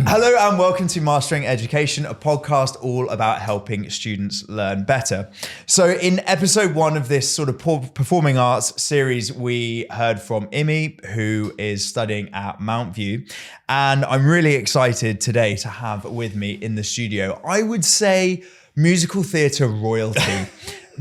Hello and welcome to Mastering Education, a podcast all about helping students learn better. So in episode 1 of this sort of performing arts series, we heard from Imi, who is studying at Mount View. And I'm really excited today to have with me in the studio, I would say, musical theatre royalty.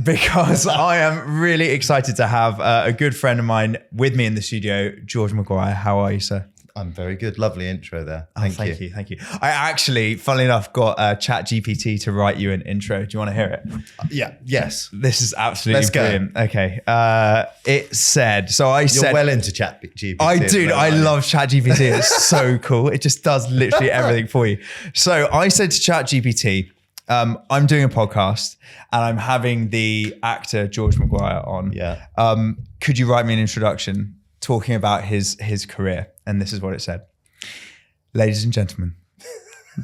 Because I am really excited to have a good friend of mine with me in the studio, George Maguire. How are you, sir? I'm very good. Lovely intro there. Thank you. I actually, funnily enough, got ChatGPT to write you an intro. Do you want to hear it? Yes. This is absolutely brilliant. Go. Okay. It said, You're well into ChatGPT. I love ChatGPT. It's so cool. It just does literally everything for you. So I said to ChatGPT, I'm doing a podcast and I'm having the actor George Maguire on. Yeah. Could you write me an introduction talking about his career? And this is what it said. Ladies and gentlemen,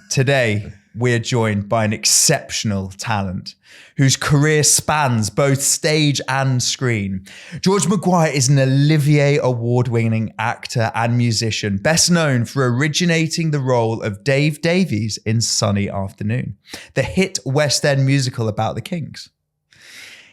today we are joined by an exceptional talent whose career spans both stage and screen. George Maguire is an Olivier Award-winning actor and musician, best known for originating the role of Dave Davies in Sunny Afternoon, the hit West End musical about the Kings.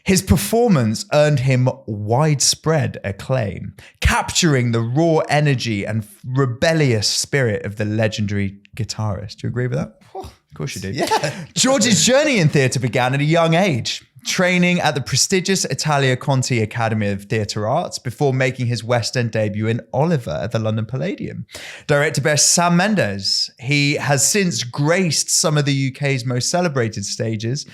His performance earned him widespread acclaim, capturing the raw energy and rebellious spirit of the legendary guitarist. Do you agree with that? Of course you do. Yeah. George's journey in theatre began at a young age, training at the prestigious Italia Conti Academy of Theatre Arts before making his West End debut in Oliver at the London Palladium. Directed by Sam Mendes, he has since graced some of the UK's most celebrated stages,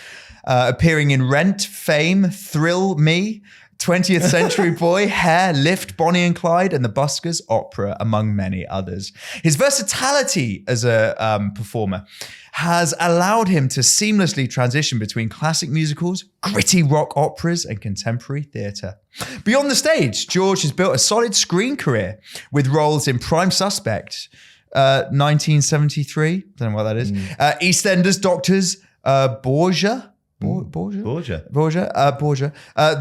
appearing in Rent, Fame, Thrill Me, 20th Century Boy, Hair, Lift, Bonnie and Clyde, and the Buskers Opera, among many others. His versatility as a performer has allowed him to seamlessly transition between classic musicals, gritty rock operas, and contemporary theatre. Beyond the stage, George has built a solid screen career with roles in Prime Suspect, 1973, don't know what that is, EastEnders, Doctors, Borgia. Borgia.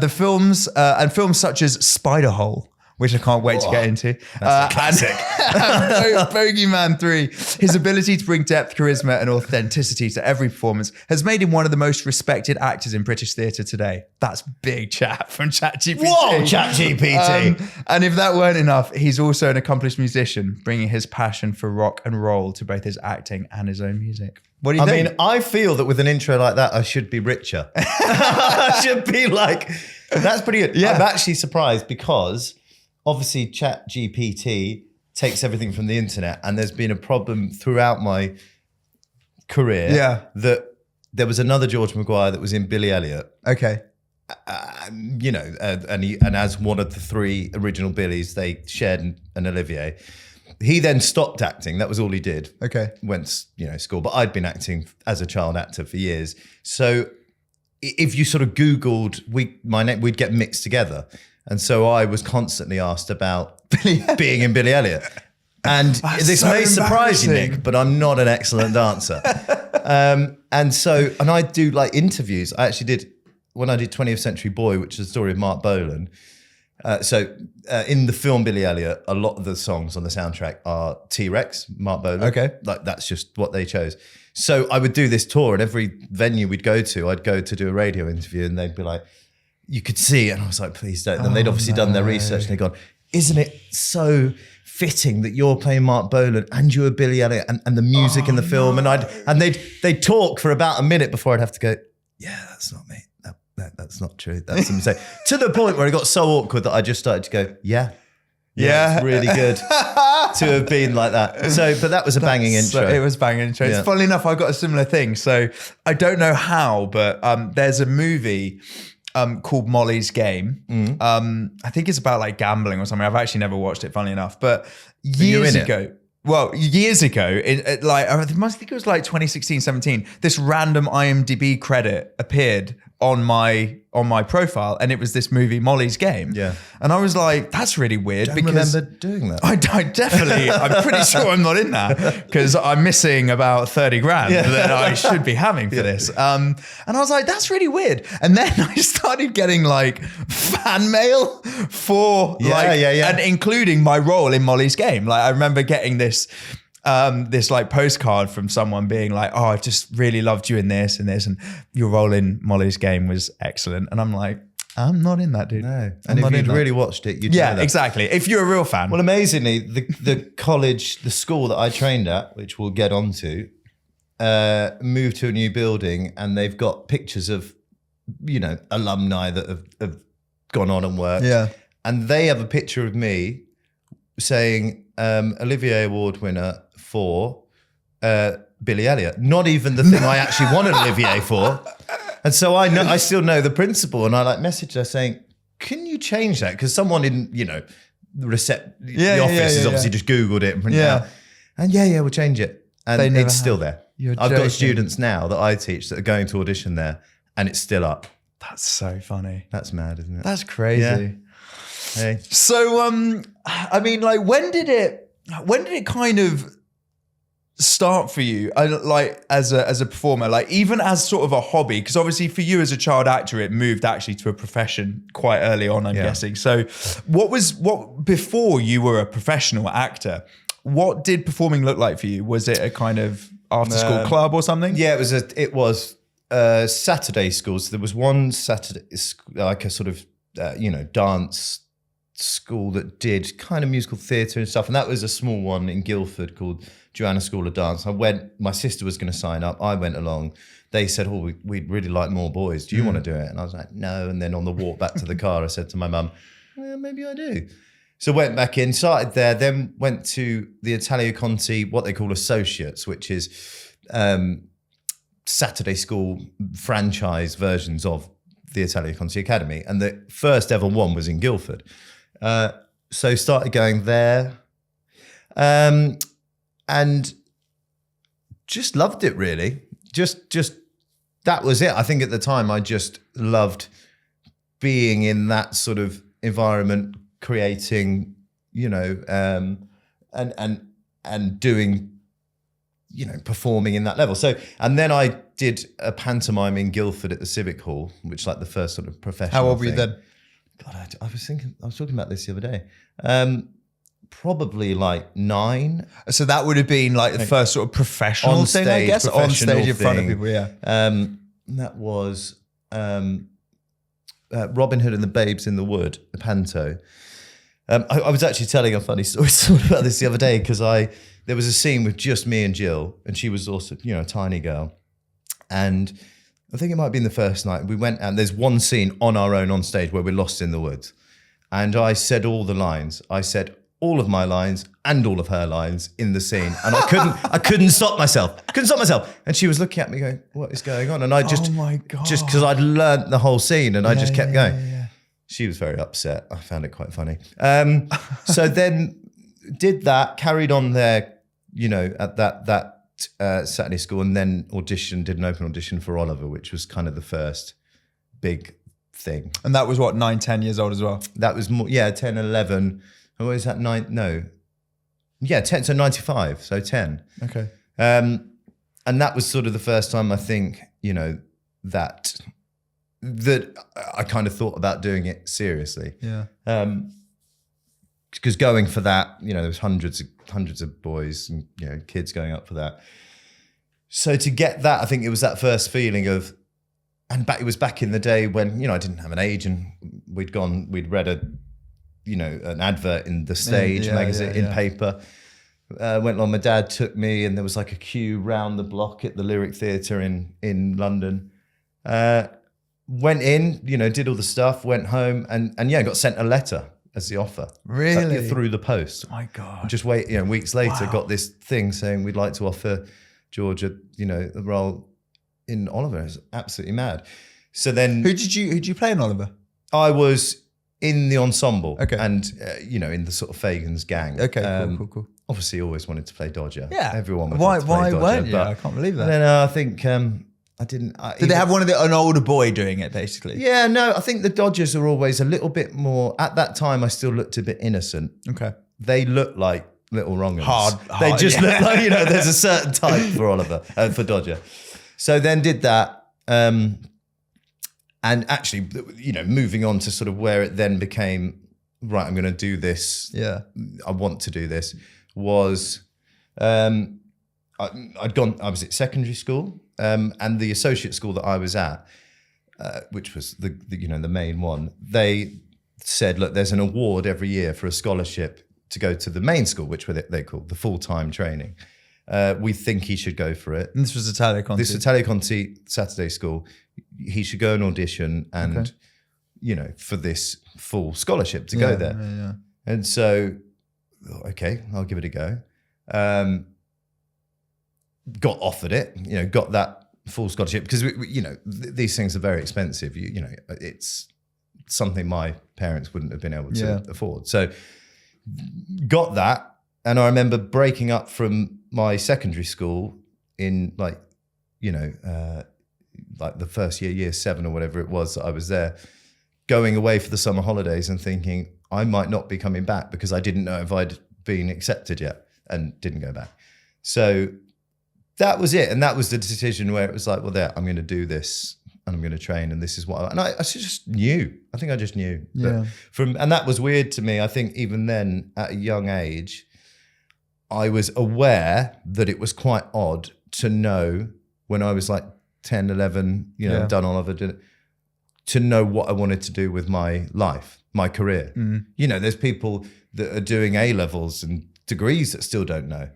The films and films such as Spiderhole, which I can't wait to get into. That's a classic. And Bogeyman 3. His ability to bring depth, charisma, and authenticity to every performance has made him one of the most respected actors in British theatre today. That's big chat from ChatGPT. Whoa, ChatGPT. And if that weren't enough, he's also an accomplished musician, bringing his passion for rock and roll to both his acting and his own music. What do you think? I mean, I feel that with an intro like that, I should be richer. I should be like, that's pretty good. Yeah. I'm actually surprised because obviously ChatGPT takes everything from the internet, and there's been a problem throughout my career that there was another George Maguire that was in Billy Elliot. Okay. And as one of the 3 original Billies, they shared an Olivier. He then stopped acting. That was all he did. Okay. Went, school. But I'd been acting as a child actor for years. So if you sort of Googled my name, we'd get mixed together. And so I was constantly asked about being in Billy Elliot. And this may surprise you, Nick, but I'm not an excellent dancer. And I do like interviews. I actually did, when I did 20th Century Boy, which is the story of Mark Bolan. In the film Billy Elliot, a lot of the songs on the soundtrack are T-Rex, Mark Bolan. Okay. Like that's just what they chose. So I would do this tour, and every venue we'd go to, I'd go to do a radio interview, and they'd be like, you could see it. And I was like, please don't. And they'd obviously done their research, and they'd gone, isn't it so fitting that you're playing Mark Bolan and you're Billy Elliot and the music in the film? No. And they'd talk for about a minute before I'd have to go, yeah, that's not me. That's not true. That's a mistake. To the point where it got so awkward that I just started to go, yeah, it's really good to have been like that. So, but that was a banging intro. It was banging intro. Yeah. Funnily enough, I got a similar thing. So I don't know how, but there's a movie called Molly's Game. I think it's about like gambling or something. I've actually never watched it, funnily enough. But years ago, I think it was like 2016, 17, this random IMDb credit appeared on my profile, and it was this movie Molly's Game. Yeah. And I was like, that's really weird. I remember doing that. I definitely, I'm pretty sure I'm not in that because I'm missing about 30 grand that I should be having for this. And I was like, that's really weird. And then I started getting like fan mail for and including my role in Molly's Game. Like I remember getting this this like postcard from someone being like, oh, I just really loved you in this and this, and your role in Molly's Game was excellent. And I'm like, I'm not in that, dude. No. And if you'd really watched it, you'd know that. Exactly. If you're a real fan. Well, amazingly, the school that I trained at, which we'll get onto, moved to a new building, and they've got pictures of, alumni that have gone on and worked. Yeah. And they have a picture of me saying, Olivier Award winner for Billy Elliot. Not even the thing I actually won an Olivier for. And so I still know the principal, and I like messaged her saying, can you change that? Because someone in, the office has obviously just Googled it and printed it out. And we'll change it. And it's still there. I've got students now that I teach that are going to audition there, and it's still up. That's so funny. That's mad, isn't it? That's crazy. Yeah. Hey. So, I mean, like, when did it kind of start for you, like as a performer, like even as sort of a hobby? Because obviously for you as a child actor, it moved actually to a profession quite early on, I'm guessing. So what before you were a professional actor, what did performing look like for you? Was it a kind of after school club or something? Yeah, it was Saturday schools. There was one Saturday, like a sort of, dance school that did kind of musical theatre and stuff. And that was a small one in Guildford called Joanna School of Dance. My sister was going to sign up. I went along. They said, oh, we'd really like more boys. Do you want to do it? And I was like, no. And then on the walk back to the car, I said to my mum, well, maybe I do. So went back in, started there, then went to the Italia Conti, what they call associates, which is Saturday school franchise versions of the Italia Conti Academy. And the first ever one was in Guildford. So started going there, and just loved it really. Just that was it. I think at the time I just loved being in that sort of environment, creating, and doing, performing in that level. So, and then I did a pantomime in Guildford at the Civic Hall, which is like the first sort of professional. How old were you thing. then? God, I was talking about this the other day. Probably like 9. So that would have been like the first sort of professional thing, I guess, on stage in front of people. Yeah. That was Robin Hood and the Babes in the Wood, the panto. I was actually telling a funny story about this the other day because there was a scene with just me and Jill, and she was also, a tiny girl. And I think it might have been the first night. We went and there's one scene on our own on stage where we're lost in the woods. And I said all the lines. I said all of my lines and all of her lines in the scene. And I couldn't stop myself. And she was looking at me going, what is going on? And I just, oh my God. Just because I'd learnt the whole scene and I just kept going. Yeah. She was very upset. I found it quite funny. So then did that, carried on there, at that Saturday school, and then did an open audition for Oliver, which was kind of the first big thing. And that was what, 9, 10 years old as well? That was more, 10, 11. What is that, 9? No. Yeah, 10, so 95, so 10. Okay. And that was sort of the first time I think, that I kind of thought about doing it seriously. Yeah. Because going for that, there was hundreds of boys and kids going up for that. So to get that, I think it was that first feeling of, it was back in the day when I didn't have an agent. We'd read an advert in the Stage magazine in paper. Went along. My dad took me, and there was like a queue round the block at the Lyric Theatre in London. Went in, did all the stuff. Went home, and got sent a letter as the offer. Really? Like, through the post. Oh my God. Just weeks later, got this thing saying we'd like to offer George a role in Oliver. It was absolutely mad. So then, who did you play in Oliver? I was in the ensemble, okay, and in the sort of Fagan's gang. Okay, cool. Obviously, always wanted to play Dodger. Yeah, everyone. Why Dodger, weren't you? I can't believe that. No, I think I didn't. Did they have an older boy doing it, basically? Yeah, no. I think the Dodgers are always a little bit more. At that time, I still looked a bit innocent. Okay, they look like little wrong'uns. Hard. They just look like there's a certain type for Oliver for Dodger. So then did that, and actually, moving on to sort of where it then became right. I'm going to do this. Yeah, I want to do this. Was I was at secondary school, and the associate school that I was at, which was the main one, they said, look, there's an award every year for a scholarship to go to the main school, which they call the full-time training. We think he should go for it. And this was Italia Conti. This Italia Conti Saturday school. He should go and audition and, for this full scholarship to go there. Yeah. And so, okay, I'll give it a go. Got offered it, got that full scholarship because, these things are very expensive. It's something my parents wouldn't have been able to afford. So got that. And I remember breaking up from my secondary school in like the first year 7 or whatever it was that I was there, going away for the summer holidays and thinking I might not be coming back because I didn't know if I'd been accepted yet and didn't go back. So that was it. And that was the decision where it was like, well, I'm going to do this and I'm going to train and this is what I just knew. I think I just knew. Yeah. And that was weird to me. I think even then at a young age, I was aware that it was quite odd to know when I was like 10, 11, done Oliver, to know what I wanted to do with my life, my career. Mm. There's people that are doing A-levels and degrees that still don't know.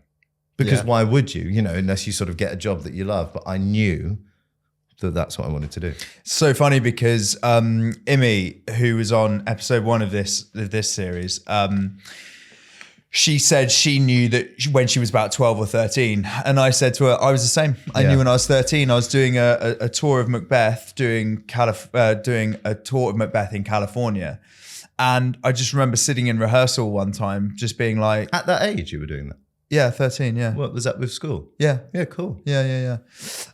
Because why would you, unless you sort of get a job that you love. But I knew that that's what I wanted to do. So funny because Imi, who was on episode 1 of this series, she said she knew that when she was about 12 or 13. And I said to her, I was the same. I knew when I was 13, I was doing a tour of Macbeth, doing a tour of Macbeth in California. And I just remember sitting in rehearsal one time, just being like... At that age you were doing that? Yeah, 13, yeah. What was that with school? Yeah. Yeah, cool. Yeah.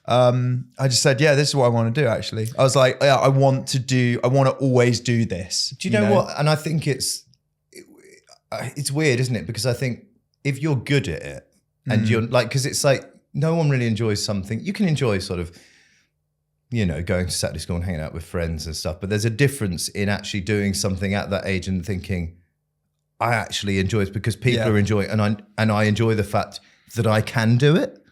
I just said, this is what I want to do, actually. I was like, I want to always do this. Do you know what? And I think it's weird, isn't it? Because I think if you're good at it and you're like, because it's like, no one really enjoys something. You can enjoy sort of, going to Saturday school and hanging out with friends and stuff, but there's a difference in actually doing something at that age and thinking, I actually enjoy it because people are enjoying it, and I enjoy the fact that I can do it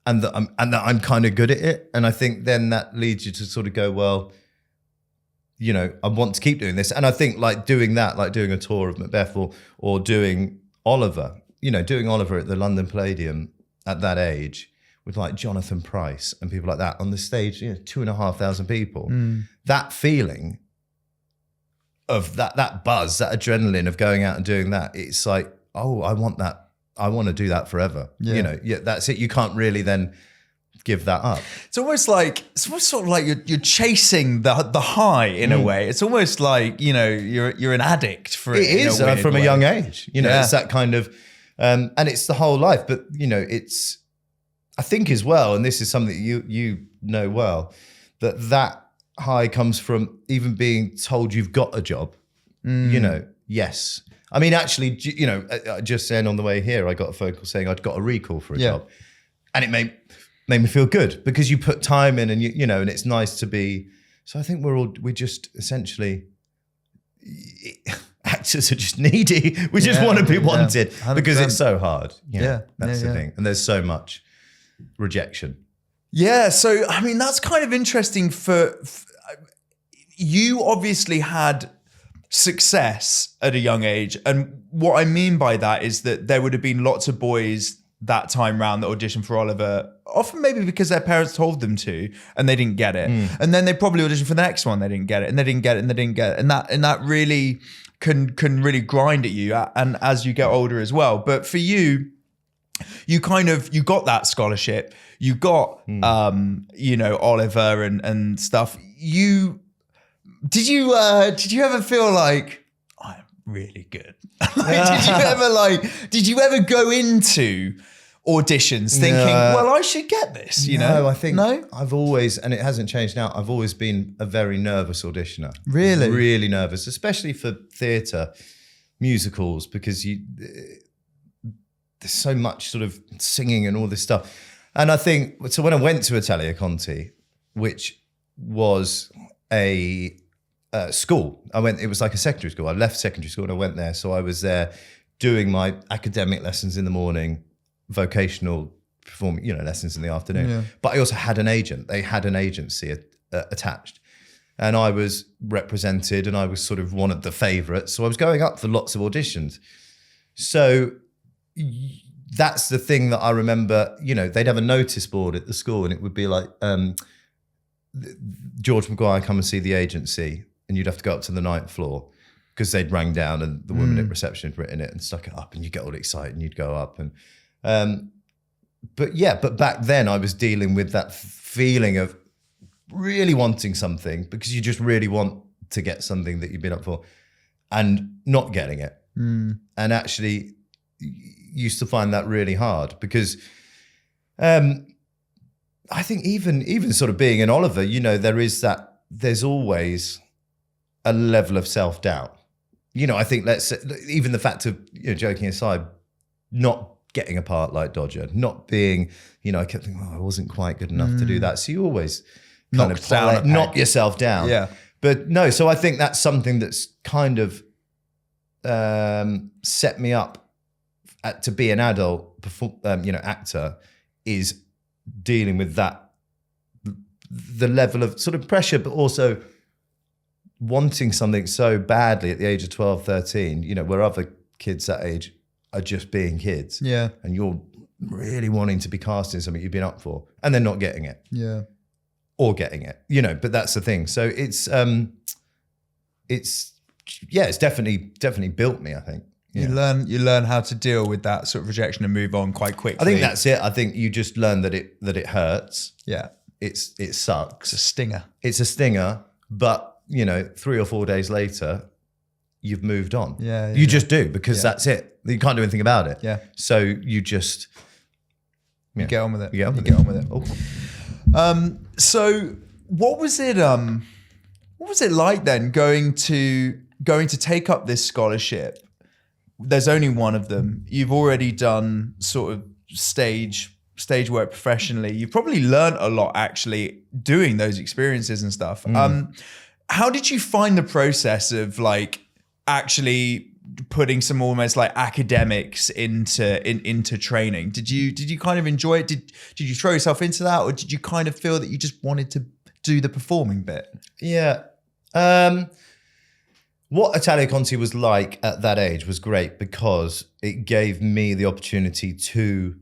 and that I'm kind of good at it. And I think then that leads you to sort of go, well, I want to keep doing this. And I think like doing that, like doing a tour of Macbeth or doing Oliver, doing Oliver at the London Palladium at that age with like Jonathan Pryce and people like that on the stage, 2,500 people, that feeling of that buzz, that adrenaline of going out and doing that, it's like, oh, I want that. I want to do that forever. That's it. You can't really then give that up. It's almost sort of like you're chasing the high in a way. It's almost like, you're an addict for it. It is from a young age, it's that kind of, and it's the whole life, but it's, I think as well, and this is something you know well, that high comes from even being told you've got a job. Yes. I mean, actually, just saying on the way here, I got a phone call saying I'd got a recall for a job, and it made me feel good because you put time in, and and it's nice to be. So I think we're just essentially actors are just needy. We just want to be wanted because it's so hard. That's the thing, and there's so much rejection. Yeah, so I mean that's kind of interesting. For you, obviously had success at a young age, and what I mean by that is that there would have been lots of boys that time round that auditioned for Oliver, often maybe because their parents told them to, and they didn't get it, and then they probably auditioned for the next one, they didn't get it, and they didn't get it, and they didn't get it, and that really can really grind at you, and as you get older as well. But for you. You got that scholarship. You got, Oliver and stuff. Did you ever feel like I'm really good? Did you ever go into auditions thinking, well, I should get this? No, I think I've always, and it hasn't changed now. I've always been a very nervous auditioner. Really, really nervous, especially for theatre, musicals, because there's so much sort of singing and all this stuff. And I think, so when I went to Italia Conti, which was a school, it was like a secondary school. I left secondary school and I went there. So I was there doing my academic lessons in the morning vocational performing, lessons in the afternoon. Yeah. But I also had an agent. They had an agency attached. And I was represented and I was sort of one of the favorites. So I was going up for lots of auditions. So that's the thing that I remember, they'd have a notice board at the school and it would be like, George Maguire, come and see the agency. And you'd have to go up to the 9th floor because they'd rang down and the woman at reception had written it and stuck it up and you get all excited and you'd go up. And but back then I was dealing with that feeling of really wanting something because you just really want to get something that you've been up for and not getting it. And actually used to find that really hard because I think even sort of being an Oliver, there's always a level of self-doubt. I think even the fact of, joking aside, not getting a part like Dodger, not being, I kept thinking, I wasn't quite good enough to do that. So you always knock yourself down. Yeah. But no, so I think that's something that's kind of set me up to be an adult, actor, is dealing with that, the level of sort of pressure, but also wanting something so badly at the age of 12, 13, where other kids that age are just being kids. Yeah. And you're really wanting to be cast in something you've been up for and then not getting it. Yeah. Or getting it, but that's the thing. So it's definitely built me, I think. Yeah. You learn how to deal with that sort of rejection and move on quite quickly. I think that's it. I think you just learn that it hurts. Yeah. It sucks. It's a stinger. It's a stinger, but 3 or 4 days later, you've moved on. Yeah. You just do because that's it. You can't do anything about it. Yeah. So you just get on with it. You get on with it. Oh. So what was it like then going to take up this scholarship? There's only one of them. You've already done sort of stage work professionally. You've probably learned a lot actually doing those experiences and stuff. How did you find the process of like actually putting some almost like academics into training? Did you kind of enjoy it? Did you throw yourself into that, or did you kind of feel that you just wanted to do the performing bit? Yeah. What Italia Conti was like at that age was great because it gave me the opportunity to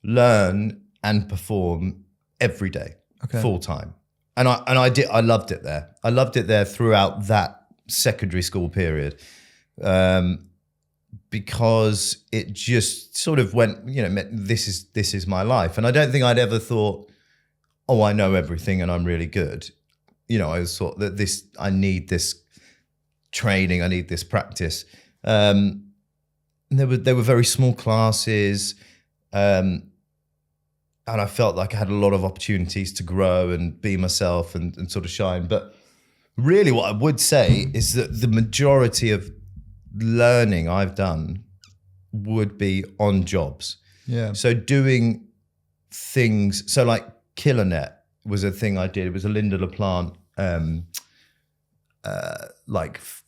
learn and perform every day, full time. And I loved it there. I loved it there throughout that secondary school period. Because it just sort of went, this is my life. And I don't think I'd ever thought, oh, I know everything and I'm really good. I always thought that I need this training, I need this practice. And they were very small classes. And I felt like I had a lot of opportunities to grow and be myself and sort of shine. But really what I would say is that the majority of learning I've done would be on jobs. Yeah. So doing things, so like Killer Net was a thing I did. It was a Linda LaPlante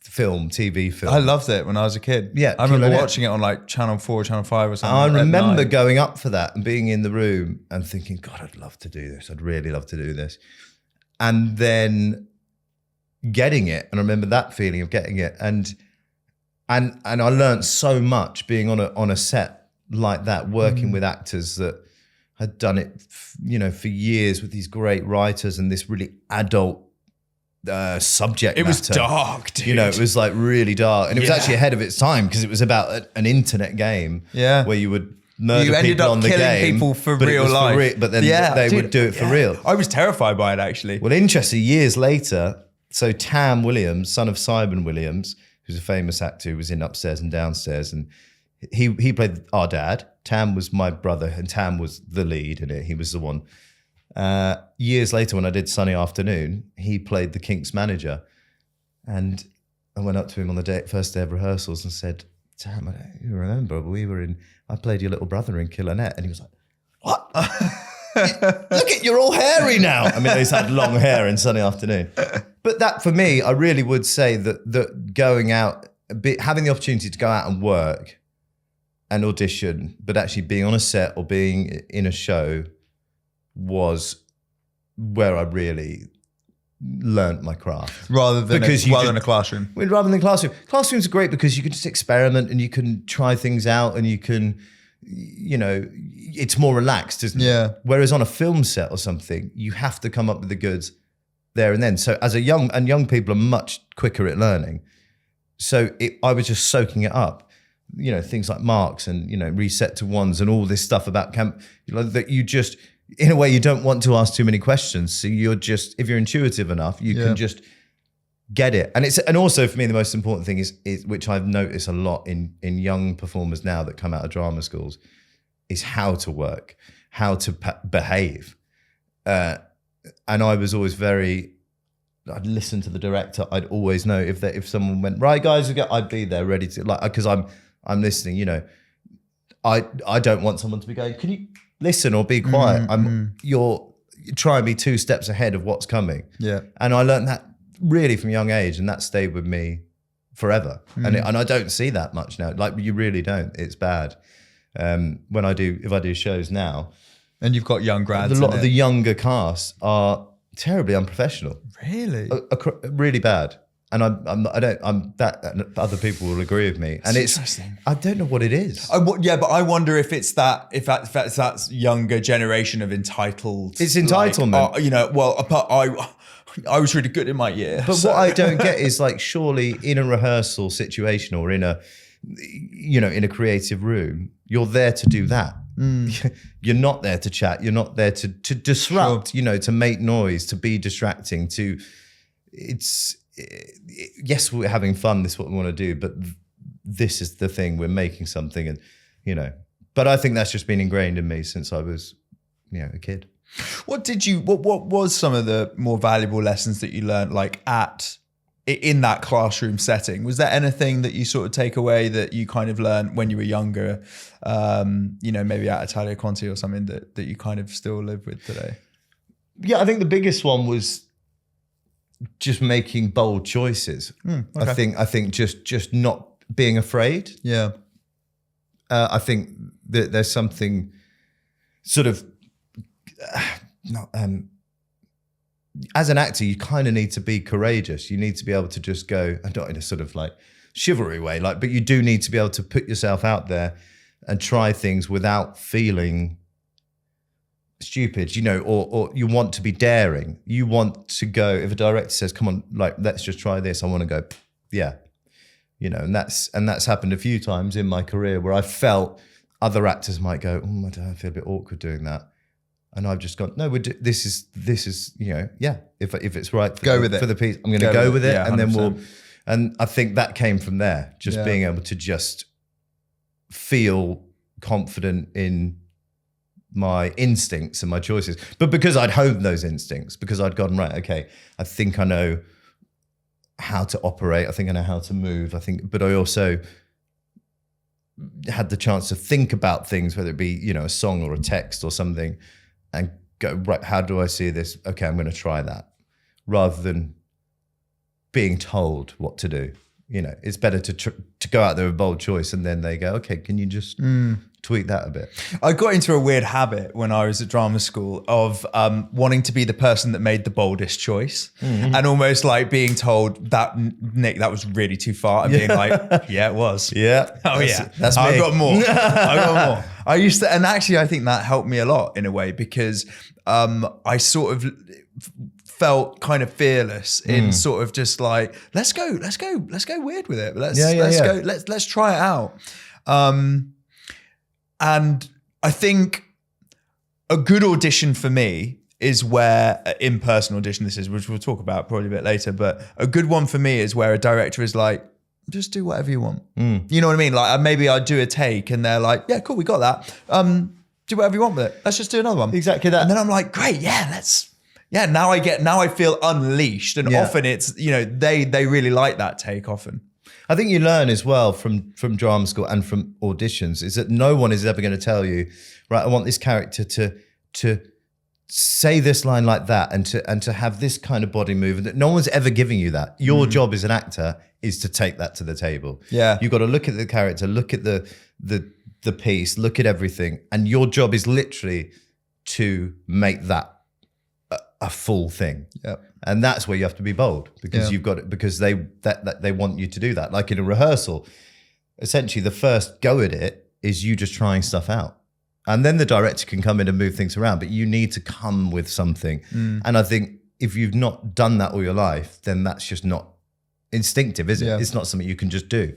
film, TV film. I loved it when I was a kid. Yeah, I remember watching it on like Channel 4, Channel 5 or something. I remember going up for that and being in the room and thinking, God, I'd love to do this. I'd really love to do this. And then getting it. And I remember that feeling of getting it. And I learned so much being on a set like that, working with actors that had done it, for years with these great writers and this really adult subject matter. It was dark, dude. It was like really dark. And it was actually ahead of its time because it was about an internet game where you would murder people on the game. You ended up killing people for real life. But then they would do it for real. I was terrified by it, actually. Well, interesting, years later, so Tam Williams, son of Simon Williams, who's a famous actor who was in Upstairs and Downstairs, and he played our dad. Tam was my brother, and Tam was the lead in it. He was the one. Years later, when I did Sunny Afternoon, he played the Kinks manager. And I went up to him on the first day of rehearsals and said, Tam, you remember, I played your little brother in Killer Net. And he was like, what? Look you're all hairy now. I mean, he's had long hair in Sunny Afternoon. But that, for me, I really would say that going out, having the opportunity to go out and work and audition, but actually being on a set or being in a show was where I really learnt my craft. Rather than in a classroom. Rather than classroom. Classrooms are great because you can just experiment and you can try things out and you can, it's more relaxed, isn't it? Yeah. Whereas on a film set or something, you have to come up with the goods there and then. So as young people are much quicker at learning. So I was just soaking it up, things like marks and, reset to ones and all this stuff about camp, that you just, in a way, you don't want to ask too many questions. So you're just, if you're intuitive enough, you can just get it. And also for me, the most important thing is which I've noticed a lot in young performers now that come out of drama schools, is how to work, how to behave. And I was always I'd listen to the director. I'd always know if someone went, right guys, I'd be there ready to, because I'm listening, I don't want someone to be going, can you listen or be quiet? You're trying to be 2 steps ahead of what's coming. Yeah. And I learned that really from a young age, and that stayed with me forever. And I don't see that much now. You really don't. It's bad. If I do shows now, and you've got young grads, a lot of the younger cast are terribly unprofessional. Really, really bad. And other people will agree with me. And it's interesting. I don't know what it is. But I wonder if it's that younger generation of entitled. It's entitlement. I was really good in my year. But what I don't get is surely in a rehearsal situation or in a creative room, you're there to do that. You're not there to chat. You're not there to disrupt, to make noise, to be distracting, yes, we're having fun. This is what we want to do, but this is the thing. We're making something, and But I think that's just been ingrained in me since I was, a kid. What was some of the more valuable lessons that you learned, in that classroom setting? Was there anything that you sort of take away that you kind of learned when you were younger? Maybe at Italia Conti or something that you kind of still live with today? Yeah, I think the biggest one was just making bold choices. Okay. I think just not being afraid. Yeah. I think that there's something sort of as an actor, you kind of need to be courageous. You need to be able to just go, not in a sort of chivalry way, but you do need to be able to put yourself out there and try things without feeling stupid, or you want to be daring. You want to go, if a director says, come on, let's just try this, I want to go, yeah. And that's happened a few times in my career where I felt other actors might go, oh, I feel a bit awkward doing that. And I've just gone, no, this is, yeah, if it's right for the piece, I'm going to go with it. Yeah, and then and I think that came from there, just being able to just feel confident in my instincts and my choices. But because I'd honed those instincts, because I'd gone, right, okay, I think I know how to operate. I think I know how to move. But I also had the chance to think about things, whether it be, a song or a text or something, and go, right, how do I see this? Okay, I'm going to try that, rather than being told what to do. It's better to go out there with a bold choice, and then they go, okay, can you just tweak that a bit? I got into a weird habit when I was at drama school of wanting to be the person that made the boldest choice, and almost being told that, Nick, that was really too far, and being yeah, it was. Yeah. That's me. I've got more. I used to, and actually I think that helped me a lot in a way, because I sort of felt kind of fearless in sort of just let's go weird with it. Let's try it out. And I think a good audition for me is where in-person audition this is, which we'll talk about probably a bit later, but a good one for me is where a director is just do whatever you want. You know what I mean? Maybe I do a take and they're yeah, cool, we got that. Do whatever you want with it. Let's just do another one. Exactly that. And then I'm great, now I feel unleashed. And often it's, they really like that take often. I think you learn as well from drama school and from auditions is that no one is ever going to tell you, right, I want this character to say this line like that, and to have this kind of body movement that no one's ever giving you that. Your job as an actor is to take that to the table. Yeah. You've got to look at the character, look at the piece, look at everything. And your job is literally to make that a full thing. Yeah. And that's where you have to be bold, because you've got it, because they want you to do that. Like in a rehearsal, essentially the first go at it is you just trying stuff out. And then the director can come in and move things around, but you need to come with something. And I think if you've not done that all your life, then that's just not instinctive, is it? Yeah. It's not something you can just do.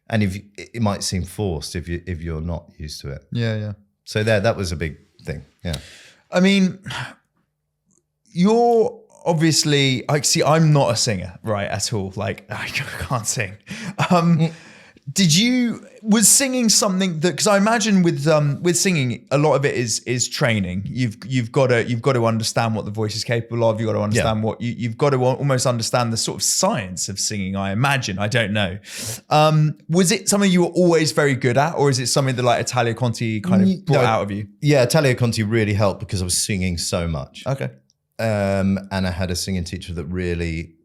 And if it might seem forced if you're not used to it. Yeah. So that was a big thing. Yeah. I mean, you're obviously, I'm not a singer, right, at all. Like, I can't sing. Was singing something that, because I imagine with singing, a lot of it is training. You've got to understand what the voice is capable of. You've got to understand what you've got to almost understand the sort of science of singing, I imagine. I don't know. Was it something you were always very good at, or is it something that like Italia Conti kind of brought out of you? Yeah, Italia Conti really helped because I was singing so much. Okay. And I had a singing teacher that really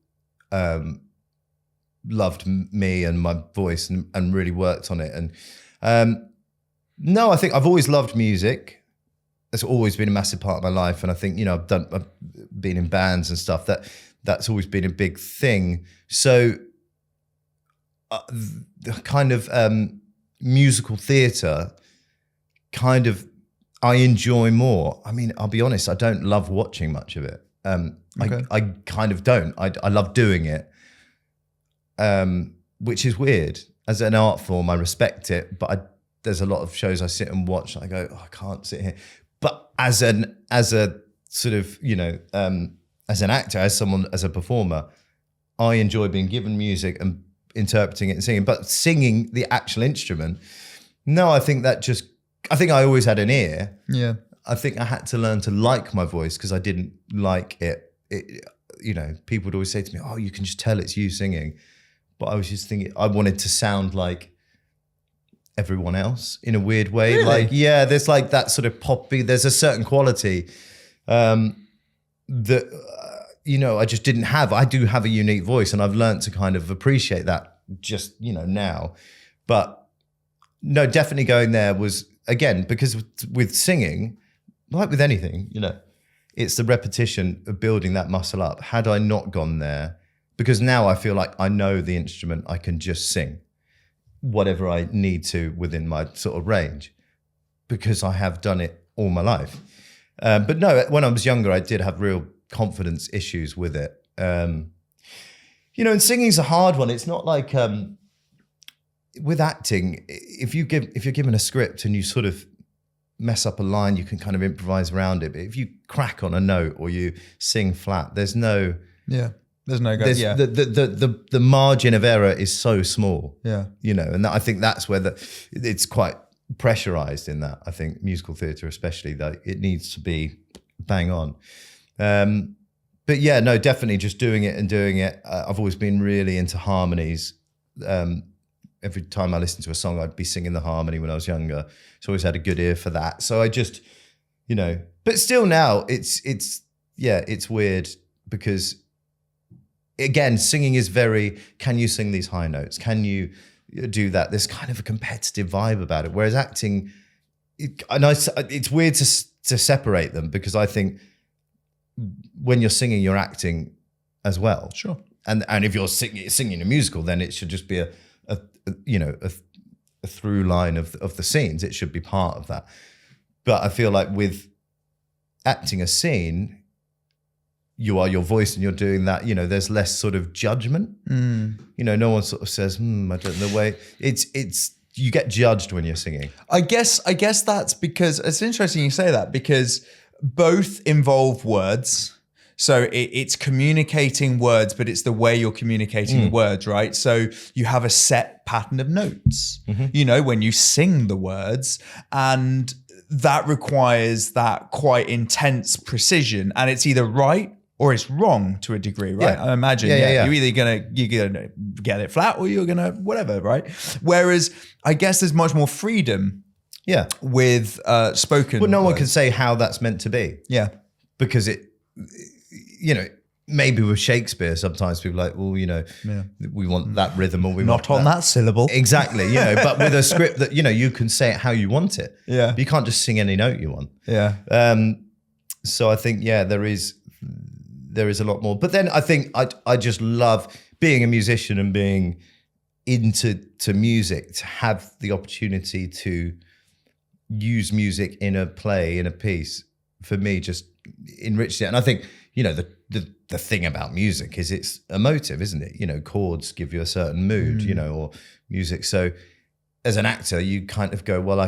loved me and my voice and really worked on it. And no, I think I've always loved music. It's always been a massive part of my life. And I think, I've been in bands and stuff. That's always been a big thing. So the kind of musical theatre kind of I enjoy more. I mean, I'll be honest, I don't love watching much of it. Okay. I kind of don't. I love doing it. Which is weird. As an art form, I respect it, but there's a lot of shows I sit and watch and I go, I can't sit here. But as a sort of, as an actor, as a performer, I enjoy being given music and interpreting it and singing. But singing the actual instrument, no, I think I always had an ear. Yeah. I think I had to learn to like my voice because I didn't like it. People would always say to me, oh, you can just tell it's you singing. But I was just thinking, I wanted to sound like everyone else in a weird way. Really? Like, yeah, there's like that sort of poppy, there's a certain quality that, I just didn't have. I do have a unique voice and I've learned to kind of appreciate that just, now. But no, definitely going there was, again, because with singing, like with anything, it's the repetition of building that muscle up. Had I not gone there, because now I feel like I know the instrument, I can just sing whatever I need to within my sort of range because I have done it all my life. But no, when I was younger, I did have real confidence issues with it. And singing's a hard one. It's not like with acting, if you're given a script and you sort of mess up a line, you can kind of improvise around it. But if you crack on a note or you sing flat, there's no... Yeah. There's no go. Yeah. The margin of error is so small. Yeah. And I think that's where it's quite pressurized in that. I think musical theatre, especially, that it needs to be bang on. But yeah, no, definitely just doing it. I've always been really into harmonies. Every time I listened to a song, I'd be singing the harmony when I was younger. So I always had a good ear for that. So I just, but still now it's weird because, again, singing is very, can you sing these high notes? Can you do that? There's kind of a competitive vibe about it. Whereas acting, it's weird to separate them because I think when you're singing, you're acting as well. Sure. And if you're singing a musical, then it should just be a through line of the scenes. It should be part of that. But I feel like with acting a scene, you are your voice and you're doing that, there's less sort of judgment. No one sort of says, I don't know the way. It's you get judged when you're singing. I guess that's because it's interesting you say that because both involve words. So it's communicating words, but it's the way you're communicating the words, right? So you have a set pattern of notes, when you sing the words, and that requires that quite intense precision, and it's either right or it's wrong to a degree, right? I imagine you're either gonna get it flat or you're gonna whatever, right? Whereas I guess there's much more freedom with spoken. But no one words. can say how that's meant to be. Yeah. because it, you know, maybe with Shakespeare, sometimes people are like, well, you know, we want that rhythm or we Not want on that syllable. Exactly, you know, but with a script that, you know, you can say it how you want it. Yeah. But you can't just sing any note you want. Yeah. So I think, there is a lot more. But then I think I just love being a musician and being into music, to have the opportunity to use music in a play, in a piece, for me just enriched it. And I think, you know, the thing about music is it's emotive, isn't it? You know, chords give you a certain mood, you know, or music. So as an actor, you kind of go, well,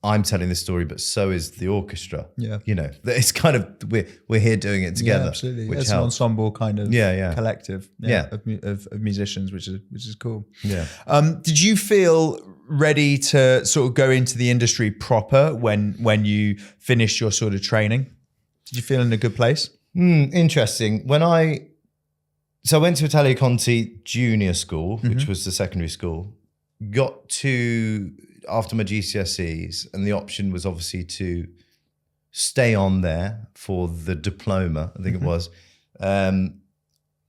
I'm telling this story, but so is the orchestra. Yeah. You know, it's kind of, we're here doing it together. Yeah, absolutely. Which it's helps. an ensemble kind of collective of musicians, which is cool. Yeah. Did you feel ready to sort of go into the industry proper when you finished your sort of training? Did you feel in a good place? Interesting. So I went to Italia Conti Junior School, which was the secondary school, got to, after my GCSEs, and the option was obviously to stay on there for the diploma, I think it was,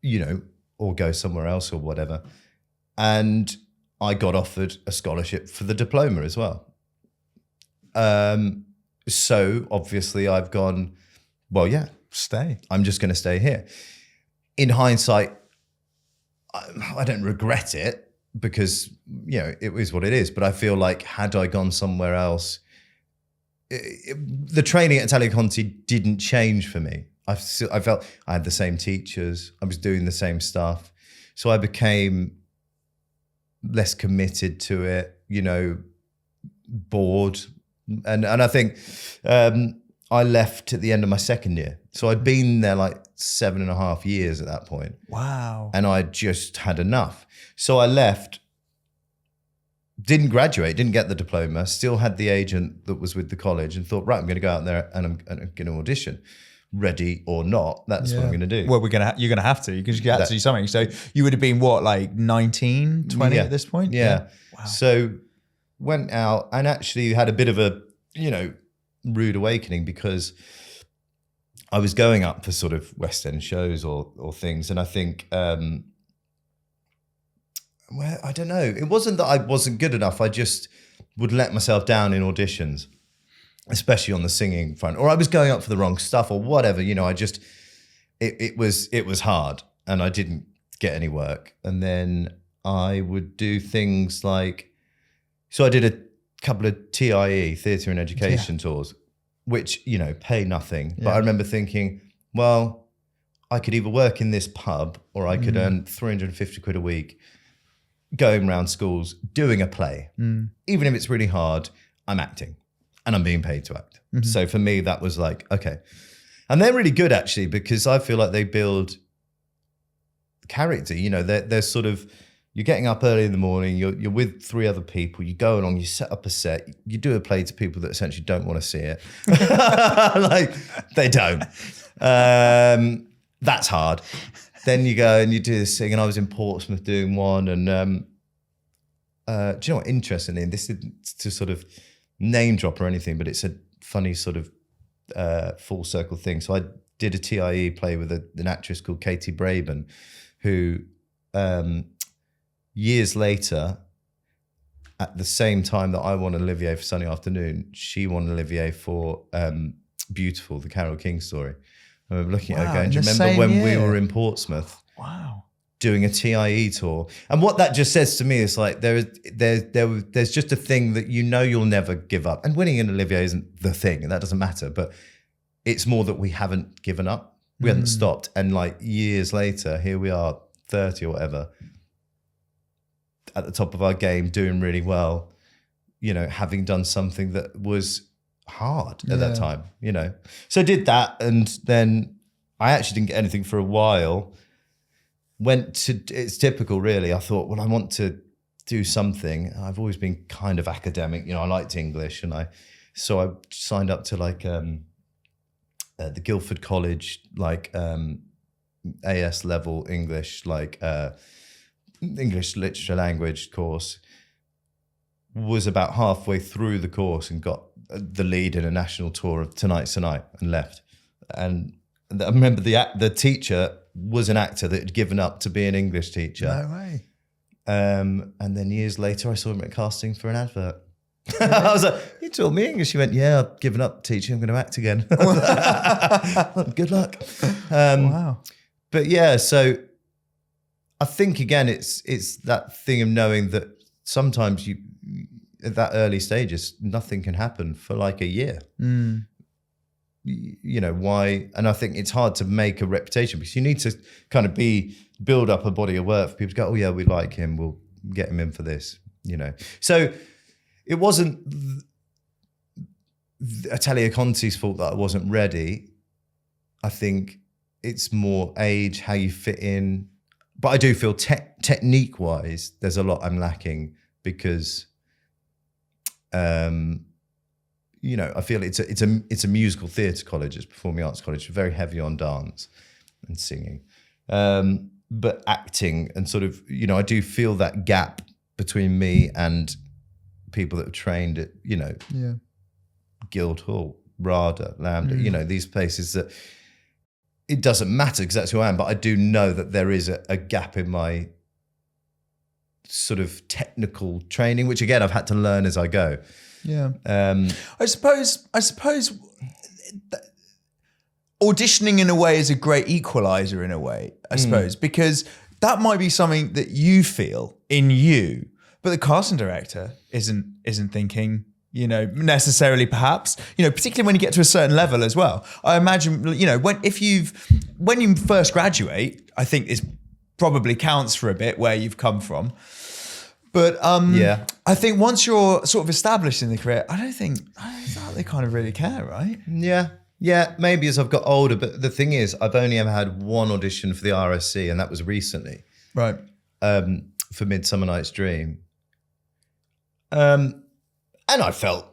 you know, or go somewhere else or whatever. And I got offered a scholarship for the diploma as well. So obviously I've gone, well, yeah, stay. I'm just going to stay here. In hindsight, I don't regret it because, you know, it is what it is. But I feel like had I gone somewhere else, the training at Italia Conti didn't change for me. I felt I had the same teachers. I was doing the same stuff. So I became less committed to it, you know, bored. And I think I left at the end of my second year. So I'd been there like 7.5 years at that point. Wow. And I just had enough. So I left, didn't graduate, didn't get the diploma, still had the agent that was with the college, and thought, right, I'm going to go out there and I'm going to audition. Ready or not, that's what I'm going to do. Well, you're going to have to, because you have to do something. So you would have been what, like 19, 20 at this point? Yeah. Wow. So went out and actually had a bit of a, you know, rude awakening, because I was going up for sort of West End shows or things. And I think, well, I don't know. It wasn't that I wasn't good enough. I just would let myself down in auditions, especially on the singing front, or I was going up for the wrong stuff or whatever. You know, I just, it was hard and I didn't get any work. And then I would do things like, so I did a couple of TIE, theatre and education tours, which, you know, pay nothing. But I remember thinking, well, I could either work in this pub or I could earn 350 quid a week going around schools doing a play. Even if it's really hard, I'm acting and I'm being paid to act. So for me, that was like, okay. And they're really good actually, because I feel like they build character. You know, they're sort of, you're getting up early in the morning, you're with 3 other people, you go along, you set up a set, you do a play to people that essentially don't want to see it. Like, they don't. That's hard. Then you go and you do this thing, and I was in Portsmouth doing one, and do you know what, interestingly, and this isn't to sort of name drop or anything, but it's a funny sort of full circle thing. So I did a TIE play with an actress called Katie Braben, who years later, at the same time that I won an Olivier for Sunny Afternoon, she won an Olivier for Beautiful, the Carole King story. I remember looking at her going, do you remember when we were in Portsmouth? Wow. Doing a TIE tour. And what that just says to me is like, there's just a thing that you know you'll never give up. And winning an Olivier isn't the thing, and that doesn't matter, but it's more that we haven't given up. We haven't stopped. And like years later, here we are, 30 or whatever, at the top of our game, doing really well, you know, having done something that was hard at that time, you know. So I did that, and then I actually didn't get anything for a while. It's typical really. I thought, well, I want to do something. I've always been kind of academic, you know, I liked English, and so I signed up to like the Guildford College, like AS level English, like English literature language course. Was about halfway through the course and got the lead in a national tour of Tonight's Tonight and left. And I remember the teacher was an actor that had given up to be an English teacher. No way. And then years later, I saw him at casting for an advert. I was like, you taught me English. He went, yeah, I've given up teaching. I'm going to act again. Good luck. Wow. But yeah, so I think, again, it's that thing of knowing that sometimes you, at that early stages, nothing can happen for like a year. You know, why? And I think it's hard to make a reputation because you need to kind of build up a body of work for people to go, oh yeah, we like him, we'll get him in for this, you know. So it wasn't Italia Conti's fault that I wasn't ready. I think it's more age, how you fit in. But I do feel technique-wise, there's a lot I'm lacking because, you know, I feel it's a musical theatre college, it's performing arts college, very heavy on dance and singing. But acting and sort of, you know, I do feel that gap between me and people that have trained at, you know, Guildhall, RADA, Lambda, you know, these places that it doesn't matter because that's who I am, but I do know that there is a gap in my sort of technical training, which again, I've had to learn as I go. Yeah. I suppose auditioning in a way is a great equalizer in a way, I suppose, because that might be something that you feel in you, but the casting director isn't thinking, you know, necessarily perhaps, you know, particularly when you get to a certain level as well. I imagine, you know, when you first graduate, I think this probably counts for a bit where you've come from. But I think once you're sort of established in the career, I don't think they kind of really care, right? Yeah, maybe as I've got older. But the thing is, I've only ever had one audition for the RSC, and that was recently, right? For Midsummer Night's Dream. And I felt,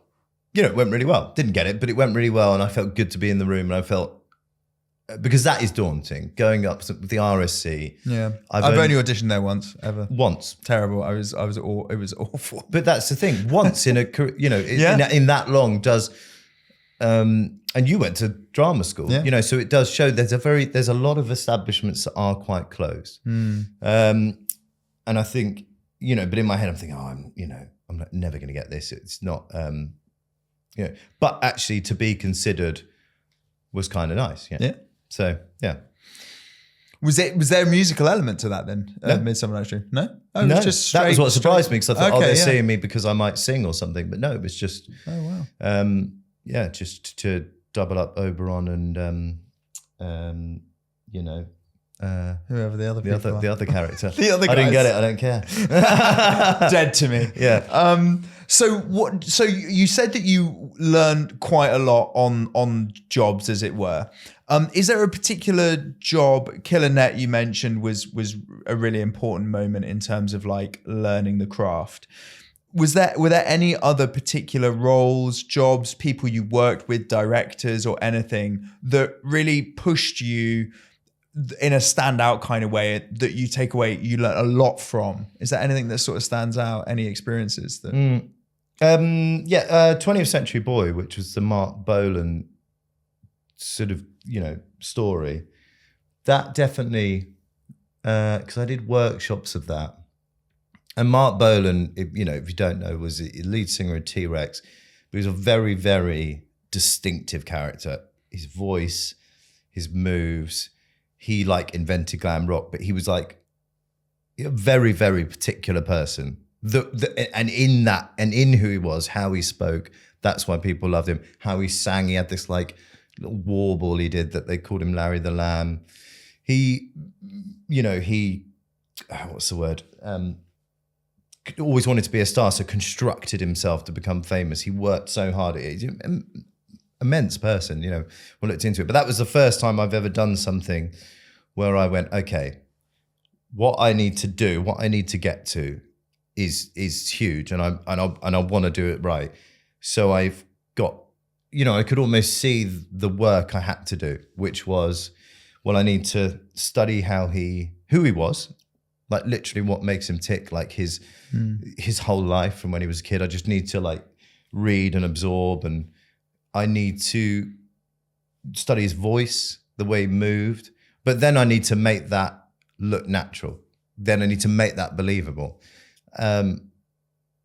you know, it went really well. Didn't get it, but it went really well, and I felt good to be in the room, and I felt. Because that is daunting, going up with the RSC. Yeah, I've only auditioned there once, ever. Once. Terrible. It was awful. But that's the thing. Once in a career, you know, in that long does, and you went to drama school, you know, so it does show there's a lot of establishments that are quite close. And I think, you know, but in my head I'm thinking, I'm never going to get this. It's not, you know, but actually to be considered was kind of nice. Yeah. So, yeah. Was there a musical element to that then? No. Midsummer Night's Dream? No? Oh, no, that was what surprised me because I thought, they're seeing me because I might sing or something. But no, it was just, just to double up Oberon and, you know, whoever the other the other character. The other guys. I didn't get it. I don't care. Dead to me. Yeah. So you said that you learned quite a lot on jobs, as it were. Is there a particular job? Killer Net you mentioned was a really important moment in terms of like learning the craft. Were there any other particular roles, jobs, people you worked with, directors or anything that really pushed you in a standout kind of way that you take away, you learn a lot from? Is there anything that sort of stands out? Any experiences that? 20th Century Boy, which was the Mark Bolan sort of, you know, story. That definitely, because I did workshops of that. And Mark Bolan, you know, if you don't know, was the lead singer of T-Rex, but he was a very, very distinctive character. His voice, his moves, he like invented glam rock, but he was like a very, very particular person. And in who he was, how he spoke, that's why people loved him. How he sang, he had this like little warble he did that they called him Larry the Lamb. He, you know, what's the word? Always wanted to be a star, so constructed himself to become famous. He worked so hard. He's an immense person, you know, we looked into it. But that was the first time I've ever done something where I went, okay, what I need to do, what I need to get to is huge, and I want to do it right. So I've got, you know, I could almost see the work I had to do, which was, well, I need to study who he was, like literally what makes him tick, like his whole life from when he was a kid. I just need to like read and absorb, and I need to study his voice, the way he moved, but then I need to make that look natural. Then I need to make that believable,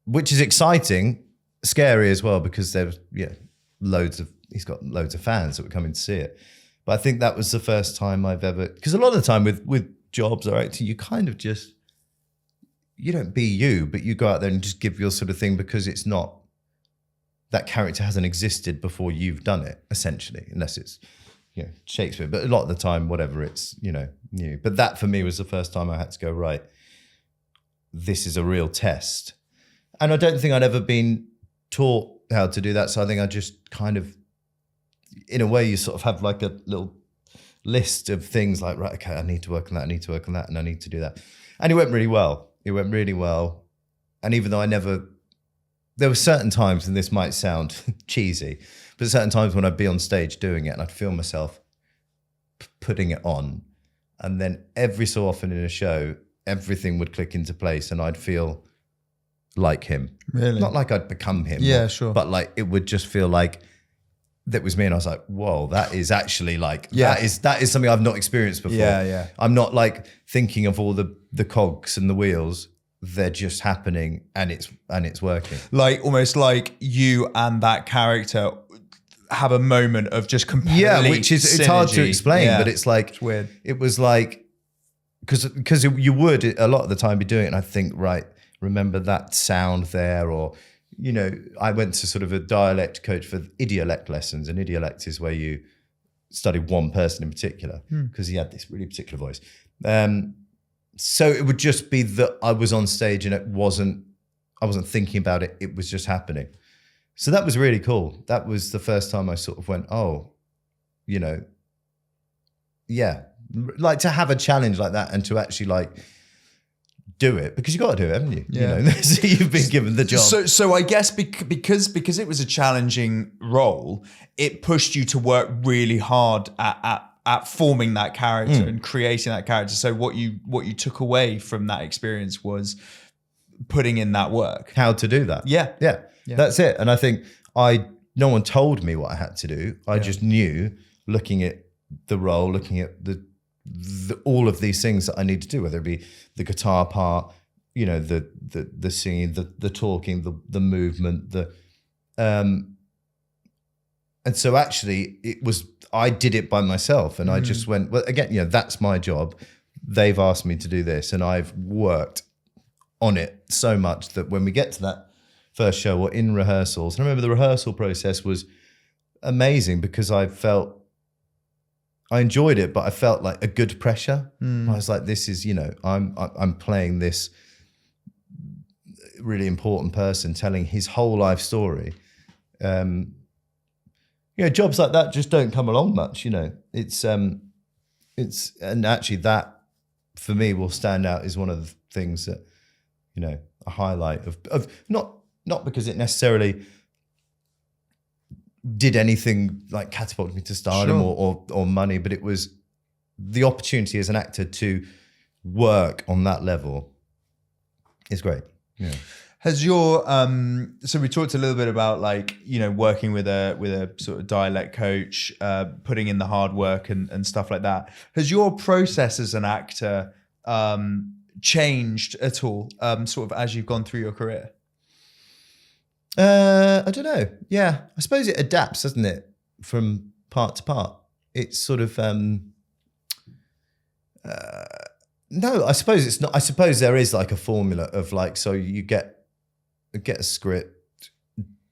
which is exciting, scary as well, because there's he's got loads of fans that were coming to see it. But I think that was the first time I've ever, because a lot of the time with jobs or acting, you kind of just, you don't be you, but you go out there and just give your sort of thing, because it's not, that character hasn't existed before you've done it, essentially, unless it's, Shakespeare. But a lot of the time, whatever, it's, new. But that for me was the first time I had to go, right, this is a real test. And I don't think I'd ever been taught how to do that. So I think I just kind of, in a way, you sort of have like a little list of things like, right, okay, I need to work on that, I need to work on that, and I need to do that. And it went really well. And even though there were certain times, and this might sound cheesy, but certain times when I'd be on stage doing it and I'd feel myself putting it on. And then every so often in a show, everything would click into place and I'd feel like him. Really? Not like I'd become him. Yeah, sure. But like it would just feel like that was me. And I was like, whoa, that is actually like, Yeah. that is something I've not experienced before. Yeah. I'm not like thinking of all the cogs and the wheels. They're just happening and it's working. Like almost like you and that character have a moment of just complete which is, it's hard to explain, but it's like, it's weird. It was like, because you would a lot of the time be doing it and I think, right, remember that sound there, or, I went to sort of a dialect coach for idiolect lessons, and idiolect is where you study one person in particular because he had this really particular voice. So it would just be that I was on stage and I wasn't thinking about it. It was just happening. So that was really cool. That was the first time I sort of went, like to have a challenge like that and to actually like do it, because you got to do it, haven't you? Yeah. So you've been given the job. So I guess because it was a challenging role, it pushed you to work really hard at forming that character and creating that character. So what you took away from that experience was putting in that work. How to do that. Yeah. That's it. And I think no one told me what I had to do. I just knew, looking at the role, looking at the all of these things that I need to do, whether it be the guitar part, the singing, the talking, the movement, and so actually I did it by myself, and I just went, well, again, that's my job. They've asked me to do this, and I've worked on it so much that when we get to that first show or in rehearsals, and I remember the rehearsal process was amazing because I enjoyed it, but I felt like a good pressure. I was like, this is, I'm playing this really important person telling his whole life story. Jobs like that just don't come along much, It's and actually that for me will stand out as one of the things that, a highlight of not because it necessarily did anything like catapult me to stardom or money, but it was the opportunity as an actor to work on that level is great. Yeah. Has your so we talked a little bit about like, working with a sort of dialect coach, putting in the hard work and stuff like that. Has your process as an actor changed at all, sort of as you've gone through your career? I don't know. Yeah, I suppose it adapts, doesn't it, from part to part? It's sort of no. I suppose it's not. I suppose there is like a formula of like, so you get a script.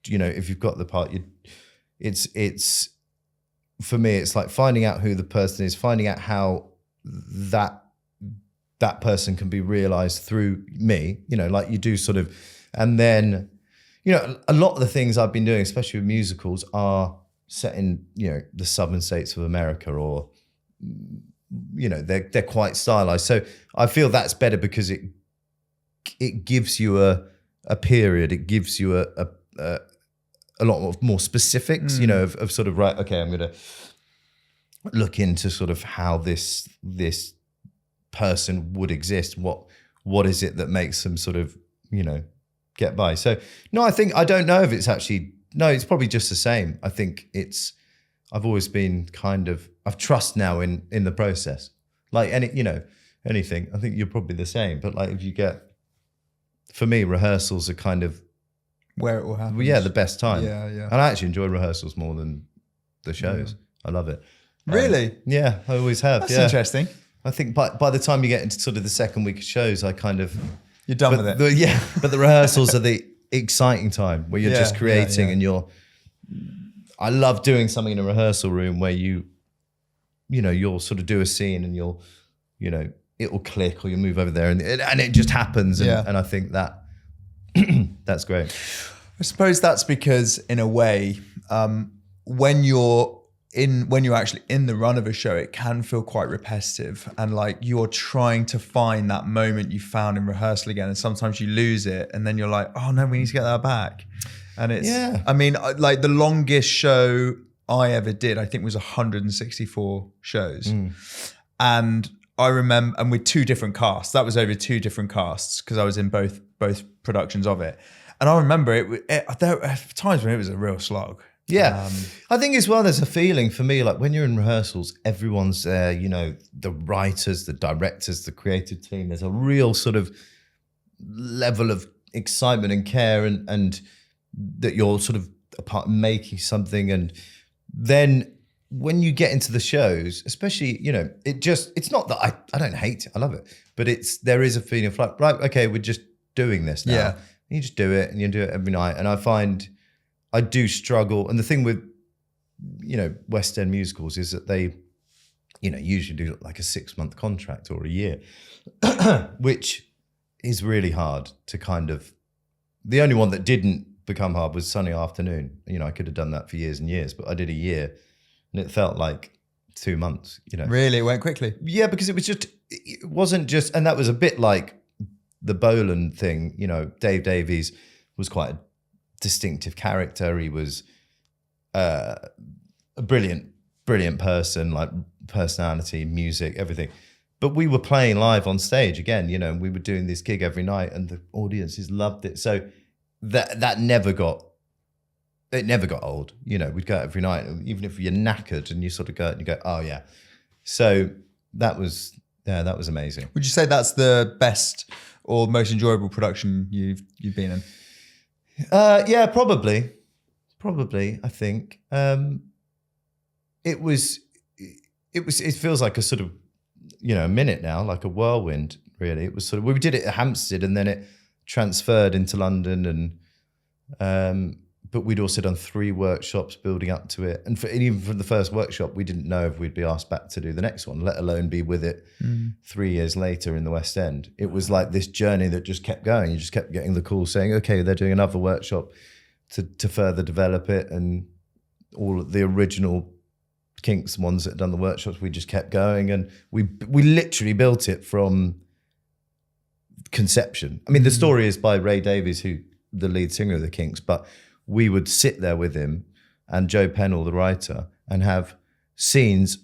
If you've got the part, it's for me. It's like finding out who the person is, finding out how that person can be realized through me. Like you do sort of, and then. A lot of the things I've been doing, especially with musicals, are set in, the southern states of America, or, they're quite stylized. So I feel that's better because it gives you a period. It gives you a lot more specifics, of sort of, right, okay, I'm going to look into sort of how this person would exist. What is it that makes them sort of, get by. So no, I don't know if it's actually, no, it's probably just the same. I think I've always been I've trust now in the process. Like anything, I think you're probably the same. But like for me, rehearsals are kind of where it will happen. Well, yeah, the best time. Yeah. And I actually enjoy rehearsals more than the shows. I love it. Really? Yeah, I always have. That's interesting. I think by the time you get into sort of the second week of shows, you're done with it. But the rehearsals are the exciting time where you're just creating and I love doing something in a rehearsal room where you'll sort of do a scene and it will click or you move over there and it just happens. And I think that that's great. I suppose that's because in a way, when you're actually in the run of a show, it can feel quite repetitive and like you're trying to find that moment you found in rehearsal again. And sometimes you lose it and then you're like, oh no, we need to get that back. And I mean, like the longest show I ever did, I think was 164 shows. And I remember, and with 2 different casts, that was over 2 different casts because I was in both productions of it. And I remember there were times when it was a real slog. Yeah. I think as well, there's a feeling for me, like when you're in rehearsals, everyone's there, the writers, the directors, the creative team, there's a real sort of level of excitement and care and that you're sort of a part of making something. And then when you get into the shows, especially, it's not that I don't hate it, I love it, but there is a feeling of like, right, okay, we're just doing this now. Yeah. You just do it and you do it every night. And I find I do struggle. And the thing with, West End musicals is that they, usually do like a 6-month contract or a year, which is really hard to the only one that didn't become hard was Sunny Afternoon. I could have done that for years and years, but I did a year and it felt like 2 months, Really? It went quickly? Yeah, because it wasn't just, and that was a bit like the Boland thing, Dave Davies was quite a distinctive character. He was a brilliant person, like personality, music, everything. But we were playing live on stage again, and we were doing this gig every night and the audiences loved it. So that never got old. We'd go out every night, even if you're knackered and you sort of go out and you go, oh yeah. So that was amazing. Would you say that's the best or most enjoyable production you've been in? Yeah, probably, I think. It feels like a sort of, a minute now, like a whirlwind, really. It was sort of, we did it at Hampstead and then it transferred into London but we'd also done 3 workshops building up to it. And even from the first workshop, we didn't know if we'd be asked back to do the next one, let alone be with it 3 years later in the West End. It was like this journey that just kept going. You just kept getting the call saying, okay, they're doing another workshop to further develop it. And all of the original Kinks ones that had done the workshops, we just kept going. And we literally built it from conception. I mean, the story is by Ray Davies, who the lead singer of the Kinks, but we would sit there with him and Joe Pennell, the writer, and have scenes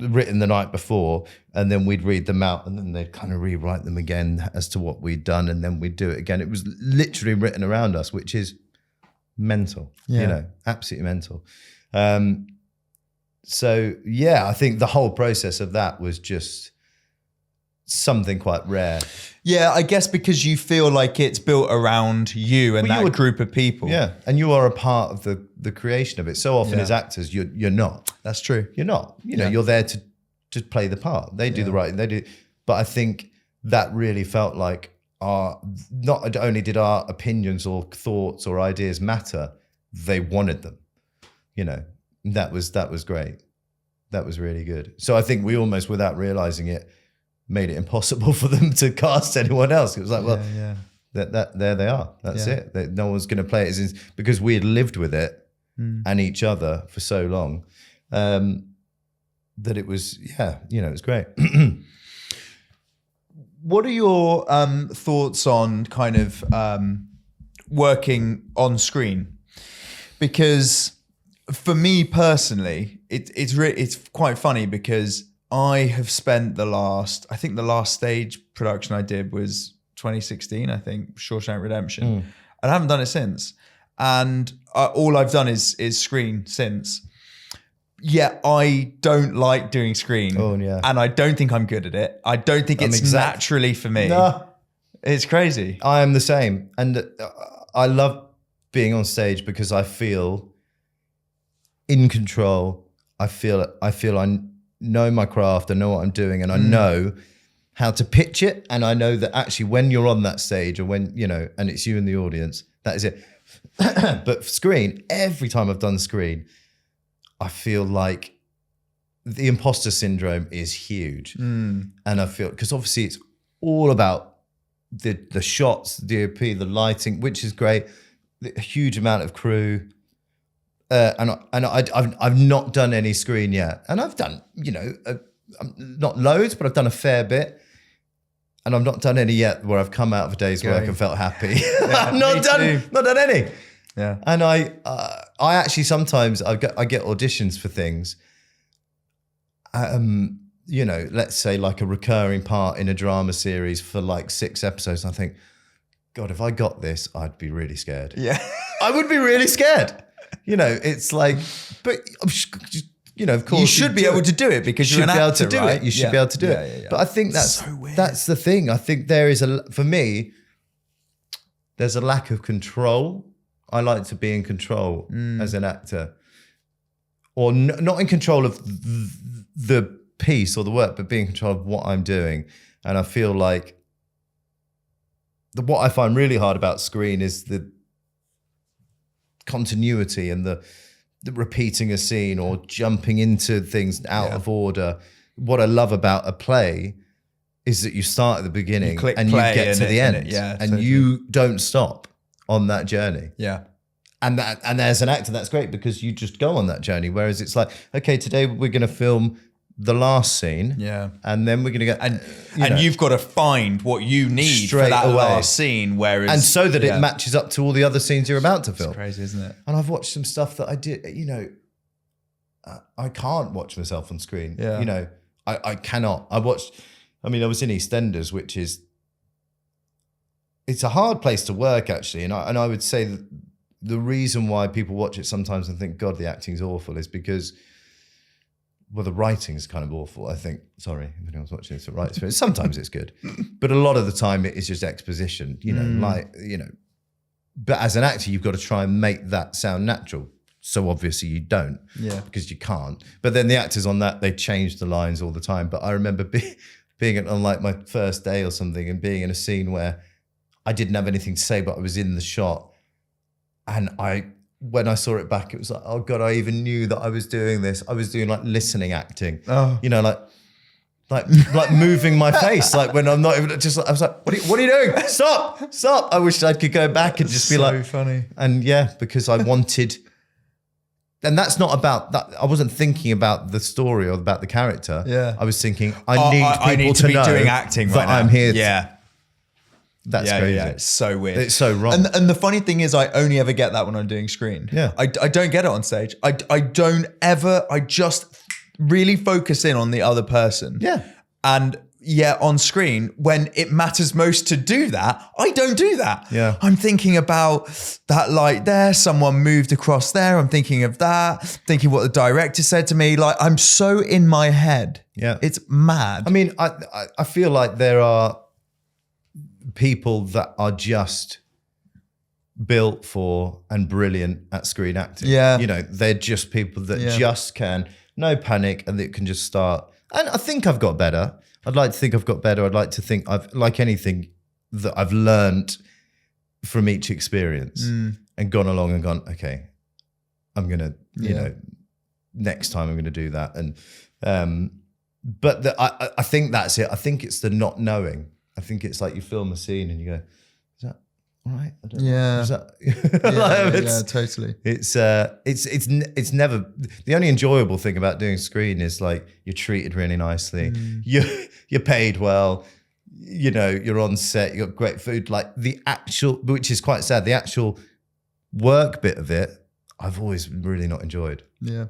written the night before, and then we'd read them out and then they'd kind of rewrite them again as to what we'd done, and then we'd do it again. It was literally written around us, which is mental, absolutely mental. So yeah, I think the whole process of that was just something quite rare. Yeah, I guess because you feel like it's built around you and that group of people. Yeah, and you are a part of the creation of it. So often as actors, you're not. That's true. You're not. You're there to play the part. They do the writing. They do. But I think that really felt like not only did our opinions or thoughts or ideas matter, they wanted them. That was great. That was really good. So I think we almost, without realizing it, made it impossible for them to cast anyone else. It was like, that there they are. That's it. No one's going to play it because we had lived with it and each other for so long that it was, it was great. What are your thoughts on kind of working on screen? Because for me personally, it's quite funny because I have spent the last stage production I did was 2016, I think, Shawshank Redemption. and I haven't done it since. And all I've done is screen since. Yeah, I don't like doing screen. Oh, yeah. And I don't think I'm good at it. I don't think it's naturally for me. No. It's crazy. I am the same. And I love being on stage because I feel in control. I feel I know my craft. I know what I'm doing, and I know how to pitch it. And I know that actually when you're on that stage, or when, you know, and it's you in the audience, that is it. But screen, every time I've done screen, I feel like the imposter syndrome is huge. And I feel, because obviously it's all about the shots, the DOP, the lighting, which is great, a huge amount of crew. I've not done any screen yet. And I've done, you know, not loads, but I've done a fair bit. And I've not done any yet where I've come out of a day's work and felt happy. Yeah, I've not done any. Yeah. And I actually sometimes I get auditions for things. You know, let's say like a recurring part in a drama series for like 6 episodes. And I think, God, if I got this, I'd be really scared. Yeah. I would be really scared. You know, it's like, but you know, of course you should be able to do it because you're an actor, be able to do right? it. You should be able to do it. Yeah. But I think that's the thing. I think there is for me, there's a lack of control. I like to be in control as an actor, or not in control of the piece or the work, but being in control of what I'm doing. And I feel like what I find really hard about screen is the continuity and the repeating a scene or jumping into things out of order. What I love about a play is that you start at the beginning and you get to the end, and you don't stop on that journey. Yeah. And as an actor, that's great because you just go on that journey. Whereas it's like, okay, today we're going to film the last scene. Yeah. And then we're going to go. And you've got to find what you need for that last scene. Whereas, and so that it matches up to all the other scenes you're about to film. It's crazy, isn't it? And I've watched some stuff that I did, you know, I can't watch myself on screen. Yeah. You know, I cannot. I was in EastEnders, which is, it's a hard place to work actually. And I would say that the reason why people watch it sometimes and think, God, the acting's awful, is because, well, the writing's kind of awful, I think. Sorry, if anyone's watching this, right? Sometimes it's good. But a lot of the time it is just exposition, you know, but as an actor, you've got to try and make that sound natural. So obviously you don't, because you can't. But then the actors on that, they change the lines all the time. But I remember being on like my first day or something and being in a scene where I didn't have anything to say, but I was in the shot. And when I saw it back, it was like, oh God, I even knew that I was doing this. I was doing like listening acting, you know, like moving my face, like when I'm not even just. I was like, what are you doing? Stop! I wish I could go back and just be like, so funny. And because I wanted, and that's not about that. I wasn't thinking about the story or about the character. Yeah, I was thinking, I need to be know doing acting that right now. I'm here. Yeah. That's crazy. Yeah, it's so weird. It's so wrong. And the funny thing is, I only ever get that when I'm doing screen. Yeah. I don't get it on stage. I just really focus in on the other person. Yeah. And on screen, when it matters most to do that, I don't do that. Yeah. I'm thinking about that light there, someone moved across there. I'm thinking of that, thinking what the director said to me. Like, I'm so in my head. Yeah. It's mad. I mean, I feel like there are people that are just built for and brilliant at screen acting. Yeah. You know, they're just people that just can, no panic, and that can just start. And I think I've got better. I'd like to think I've got better. I'd like to think like anything that I've learned from each experience and gone along and gone, okay, I'm going to, you know, next time I'm going to do that. And, but I think that's it. I think it's the not knowing. I think it's like you film a scene and you go, is that all right? I don't know. Is that, totally. It's never, the only enjoyable thing about doing screen is like you're treated really nicely. You're paid well, you know, you're on set, you got great food. Like the actual, which is quite sad, the actual work bit of it, I've always really not enjoyed. Yeah.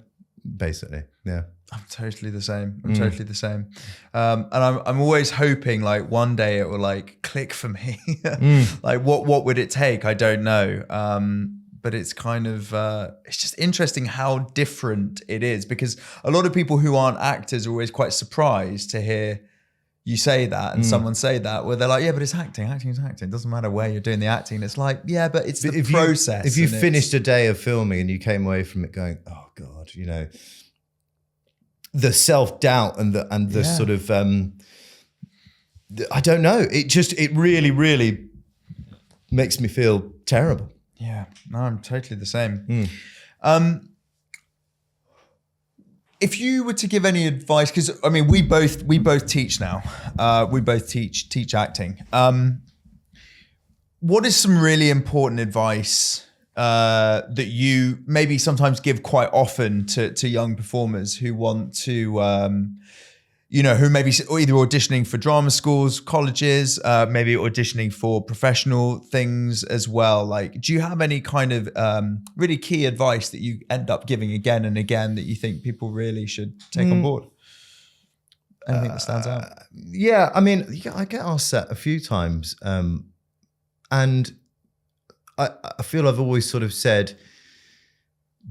Basically. Yeah. I'm totally the same. I'm totally the same. And I'm always hoping like one day it will like click for me. Like what would it take? I don't know. But it's kind of, it's just interesting how different it is, because a lot of people who aren't actors are always quite surprised to hear you say that and someone say that, where they're like, yeah, but it's acting. Acting is acting. It doesn't matter where you're doing the acting. It's like, yeah, but it's the process. If you finished a day of filming and you came away from it going, oh God, you know, the self-doubt and the sort of, I don't know. It really, really makes me feel terrible. Yeah, no, I'm totally the same. If you were to give any advice, because I mean, we both teach now. We both teach acting. What is some really important advice that you maybe sometimes give quite often to young performers who want to, who maybe either auditioning for drama schools, colleges, maybe auditioning for professional things as well? Like, do you have any kind of really key advice that you end up giving again and again that you think people really should take on board? Anything that stands out? Yeah, I mean, I get asked that a few times. And I feel I've always sort of said,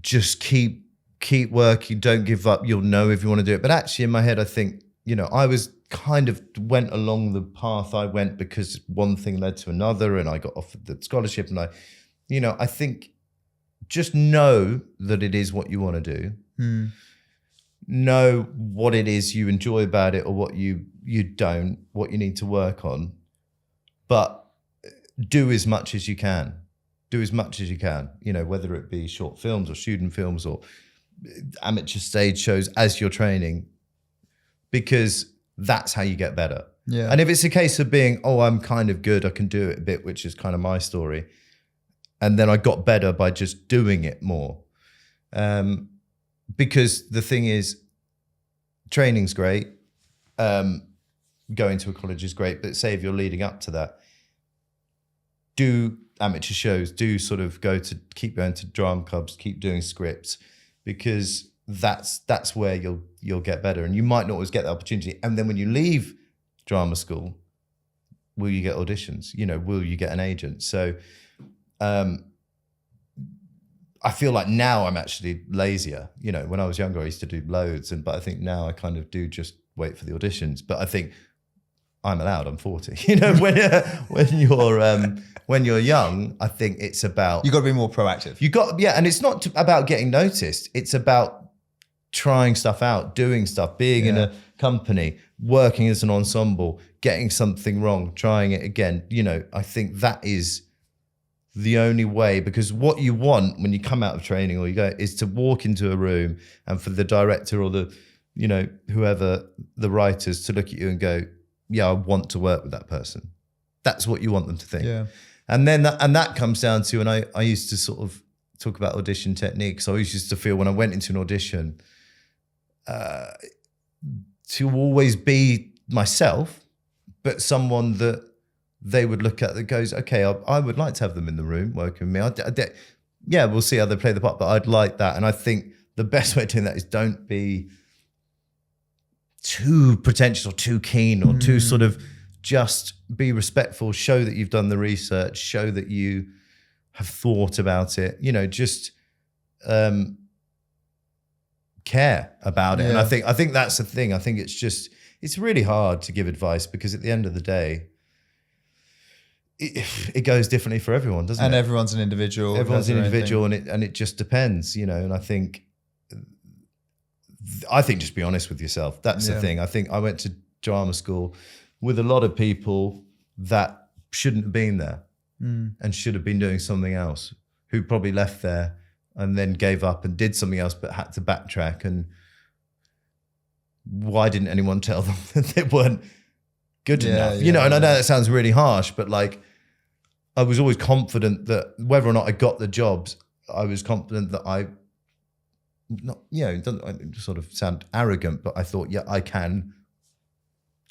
just keep working, don't give up, you'll know if you want to do it. But actually in my head, I think, I was kind of went along the path I went because one thing led to another and I got offered the scholarship, and I think just know that it is what you want to do. Know what it is you enjoy about it or what you don't, what you need to work on, but do as much as you can. Do as much as you can, whether it be short films or student films or amateur stage shows as you're training, because that's how you get better. Yeah. And if it's a case of being, I'm kind of good, I can do it a bit, which is kind of my story. And then I got better by just doing it more. Because the thing is, training's great. Going to a college is great, but say if you're leading up to that, do amateur shows, do sort of keep going to drama clubs, keep doing scripts, because that's where you'll get better. And you might not always get the opportunity. And then when you leave drama school, will you get auditions? Will you get an agent? So I feel like now I'm actually lazier. When I was younger, I used to do loads, but I think now I kind of do just wait for the auditions. But I think I'm allowed, I'm 40. When you're young, I think it's about... You got to be more proactive. And it's not about getting noticed. It's about trying stuff out, doing stuff, being in a company, working as an ensemble, getting something wrong, trying it again. I think that is the only way, because what you want when you come out of training or you go is to walk into a room and for the director or the, whoever, the writers to look at you and go, yeah, I want to work with that person. That's what you want them to think. Yeah. And then that comes down to, and I used to sort of talk about audition techniques. I always used to feel when I went into an audition to always be myself, but someone that they would look at that goes, okay, I would like to have them in the room working with me. Yeah, we'll see how they play the part, but I'd like that. And I think the best way of doing that is don't be too pretentious or too keen or too sort of, just be respectful, show that you've done the research, show that you have thought about it, just care about it. Yeah. And I think that's the thing. I think it's really hard to give advice, because at the end of the day, it goes differently for everyone, doesn't it? And everyone's an individual. Everyone's an individual, and it just depends, and I think just be honest with yourself. That's the thing. I think I went to drama school with a lot of people that shouldn't have been there and should have been doing something else, who probably left there and then gave up and did something else but had to backtrack. And why didn't anyone tell them that they weren't good enough? And I know that sounds really harsh, but like, I was always confident that whether or not I got the jobs, I was confident that it doesn't sort of sound arrogant, but I thought, I can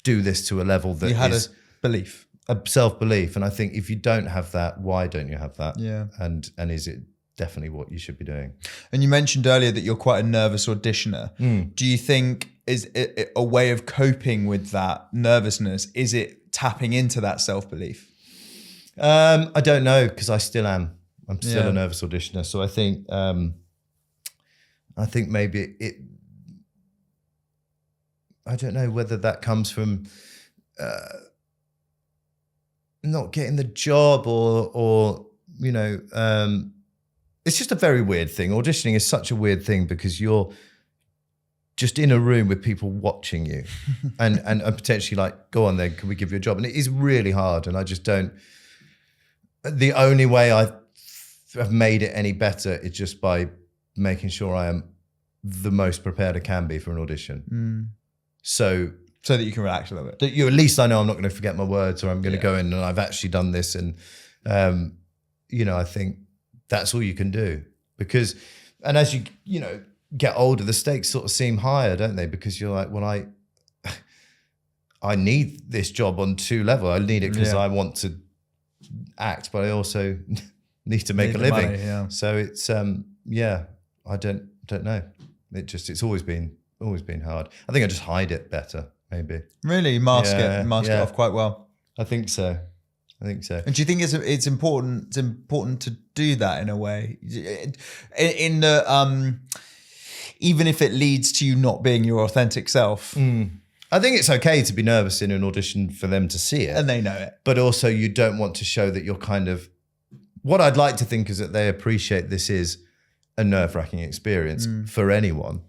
do this to a level that you had a belief, a self-belief. And I think if you don't have that, why don't you have that? Yeah. And is it definitely what you should be doing. And you mentioned earlier that you're quite a nervous auditioner. Do you think is it a way of coping with that nervousness? Is it tapping into that self-belief? I don't know, because I still am. I'm still a nervous auditioner. So I think maybe it. I don't know whether that comes from not getting the job or you know, it's just a very weird thing. Auditioning is such a weird thing because you're just in a room with people watching you and potentially like, go on then, can we give you a job? And it is really hard. And I just don't, the only way I have made it any better is just by making sure I am the most prepared I can be for an audition. So that you can relax a little bit. That at least I know I'm not going to forget my words, or I'm going to go in and I've actually done this. And, you know, I think that's all you can do, because, and as you get older, the stakes sort of seem higher, don't they? Because you're like, well, I need this job on 2 levels. I need it because I want to act, but I also need to make a living. Money, So it's, I don't know. It's always been hard. I think I just hide it better, maybe. Really? Mask it off quite well. I think so. And do you think it's important to do that in a way? In the even if it leads to you not being your authentic self. I think it's okay to be nervous in an audition for them to see it. And they know it. But also you don't want to show that you're kind of, what I'd like to think is that they appreciate this is a nerve-wracking experience for anyone.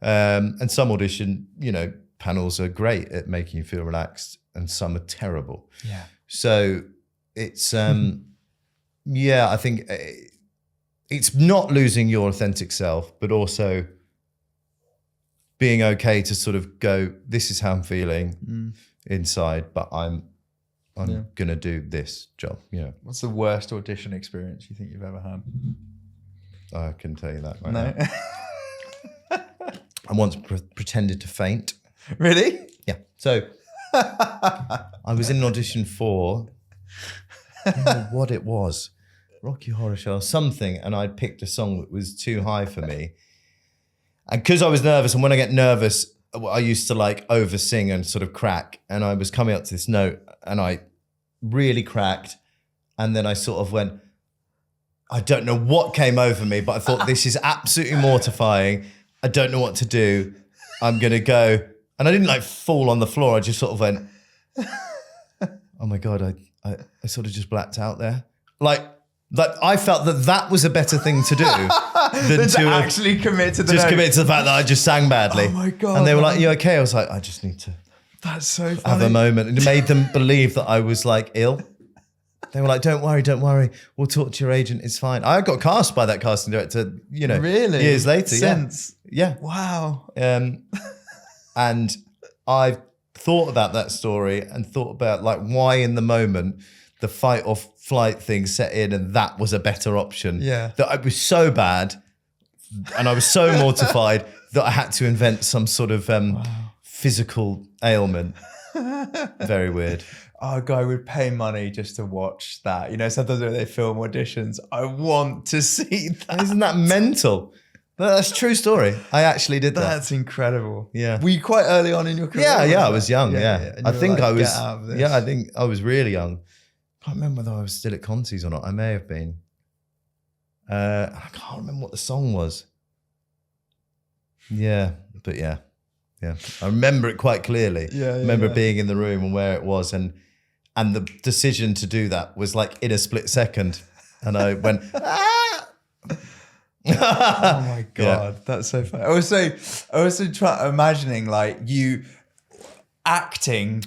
And some audition, panels are great at making you feel relaxed and some are terrible. Yeah. So it's, I think it's not losing your authentic self, but also being okay to sort of go, this is how I'm feeling inside, but I'm going to do this job. What's the worst audition experience you think you've ever had? I can tell you that right now. I once pretended to faint. Really? Yeah. So I was in an audition for, I don't know what it was, Rocky Horror Show or something, and I'd picked a song that was too high for me. And because I was nervous, and when I get nervous, I used to like over sing and sort of crack, and I was coming up to this note and I really cracked, and then I sort of went, I don't know what came over me, but I thought this is absolutely mortifying. I don't know what to do. I'm going to go. And I didn't like fall on the floor. I just sort of went, oh my God, I sort of just blacked out there. Like I felt that was a better thing to do than to actually commit to the just note. commit to the fact that I just sang badly. Oh my God. And they were like, you okay? I was like, I just need to That's so funny. have a moment. And it made them believe that I was like ill. They were like, don't worry. We'll talk to your agent. It's fine. I got cast by that casting director, really? years later. Since? Yeah. Wow. And I've thought about that story and thought about like why in the moment the fight or flight thing set in and that was a better option. Yeah. That I was so bad and I was so mortified that I had to invent some sort of physical ailment. Very weird. Our guy would pay money just to watch that. Sometimes when they film auditions, I want to see that. Isn't that mental? That's a true story. I actually did that. That's incredible. Yeah. Were you quite early on in your career? Yeah, I was young. Yeah. And I you were think like, I was. "Get out of this." Yeah, I think I was really young. I can't remember whether I was still at Conti's or not. I may have been. I can't remember what the song was. Yeah, but yeah. I remember it quite clearly. I remember being in the room and where it was, and the decision to do that was like in a split second, and I went. Oh my God, that's so funny. I also try imagining like you acting,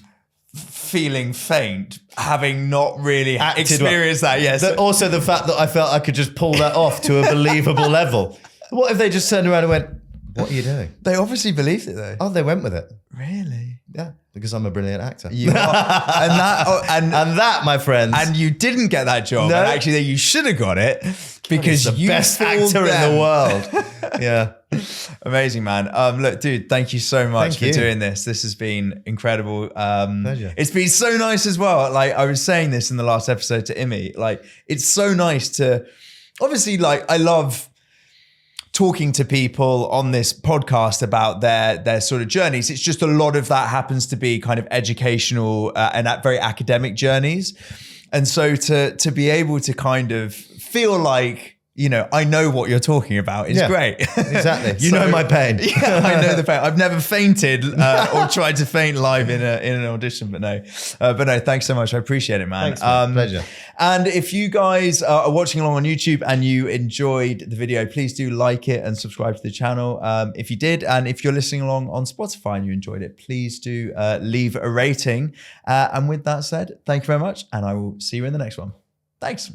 feeling faint, having not really experienced that. Yes. Also the fact that I felt I could just pull that off to a believable level. What if they just turned around and went, what are you doing? They obviously believed it though. Oh, they went with it. Really? Yeah, because I'm a brilliant actor. You are. and that, my friends. And you didn't get that job. No. And actually, you should have got it because the you best actor in the world. Yeah. Amazing, man. Look, dude, thank you so much for doing this. This has been incredible. Pleasure. It's been so nice as well. Like I was saying this in the last episode to Imi, like it's so nice to obviously, like, I love talking to people on this podcast about their sort of journeys. It's just a lot of that happens to be kind of educational and very academic journeys. And so to be able to kind of feel like, you know, I know what you're talking about is great. Exactly. You know my pain. Yeah, I know the pain. I've never fainted or tried to faint live in an audition, but no. Thanks so much. I appreciate it, man. Thanks, man. Pleasure. And if you guys are watching along on YouTube and you enjoyed the video, please do like it and subscribe to the channel if you did. And if you're listening along on Spotify and you enjoyed it, please do leave a rating. And with that said, thank you very much. And I will see you in the next one. Thanks.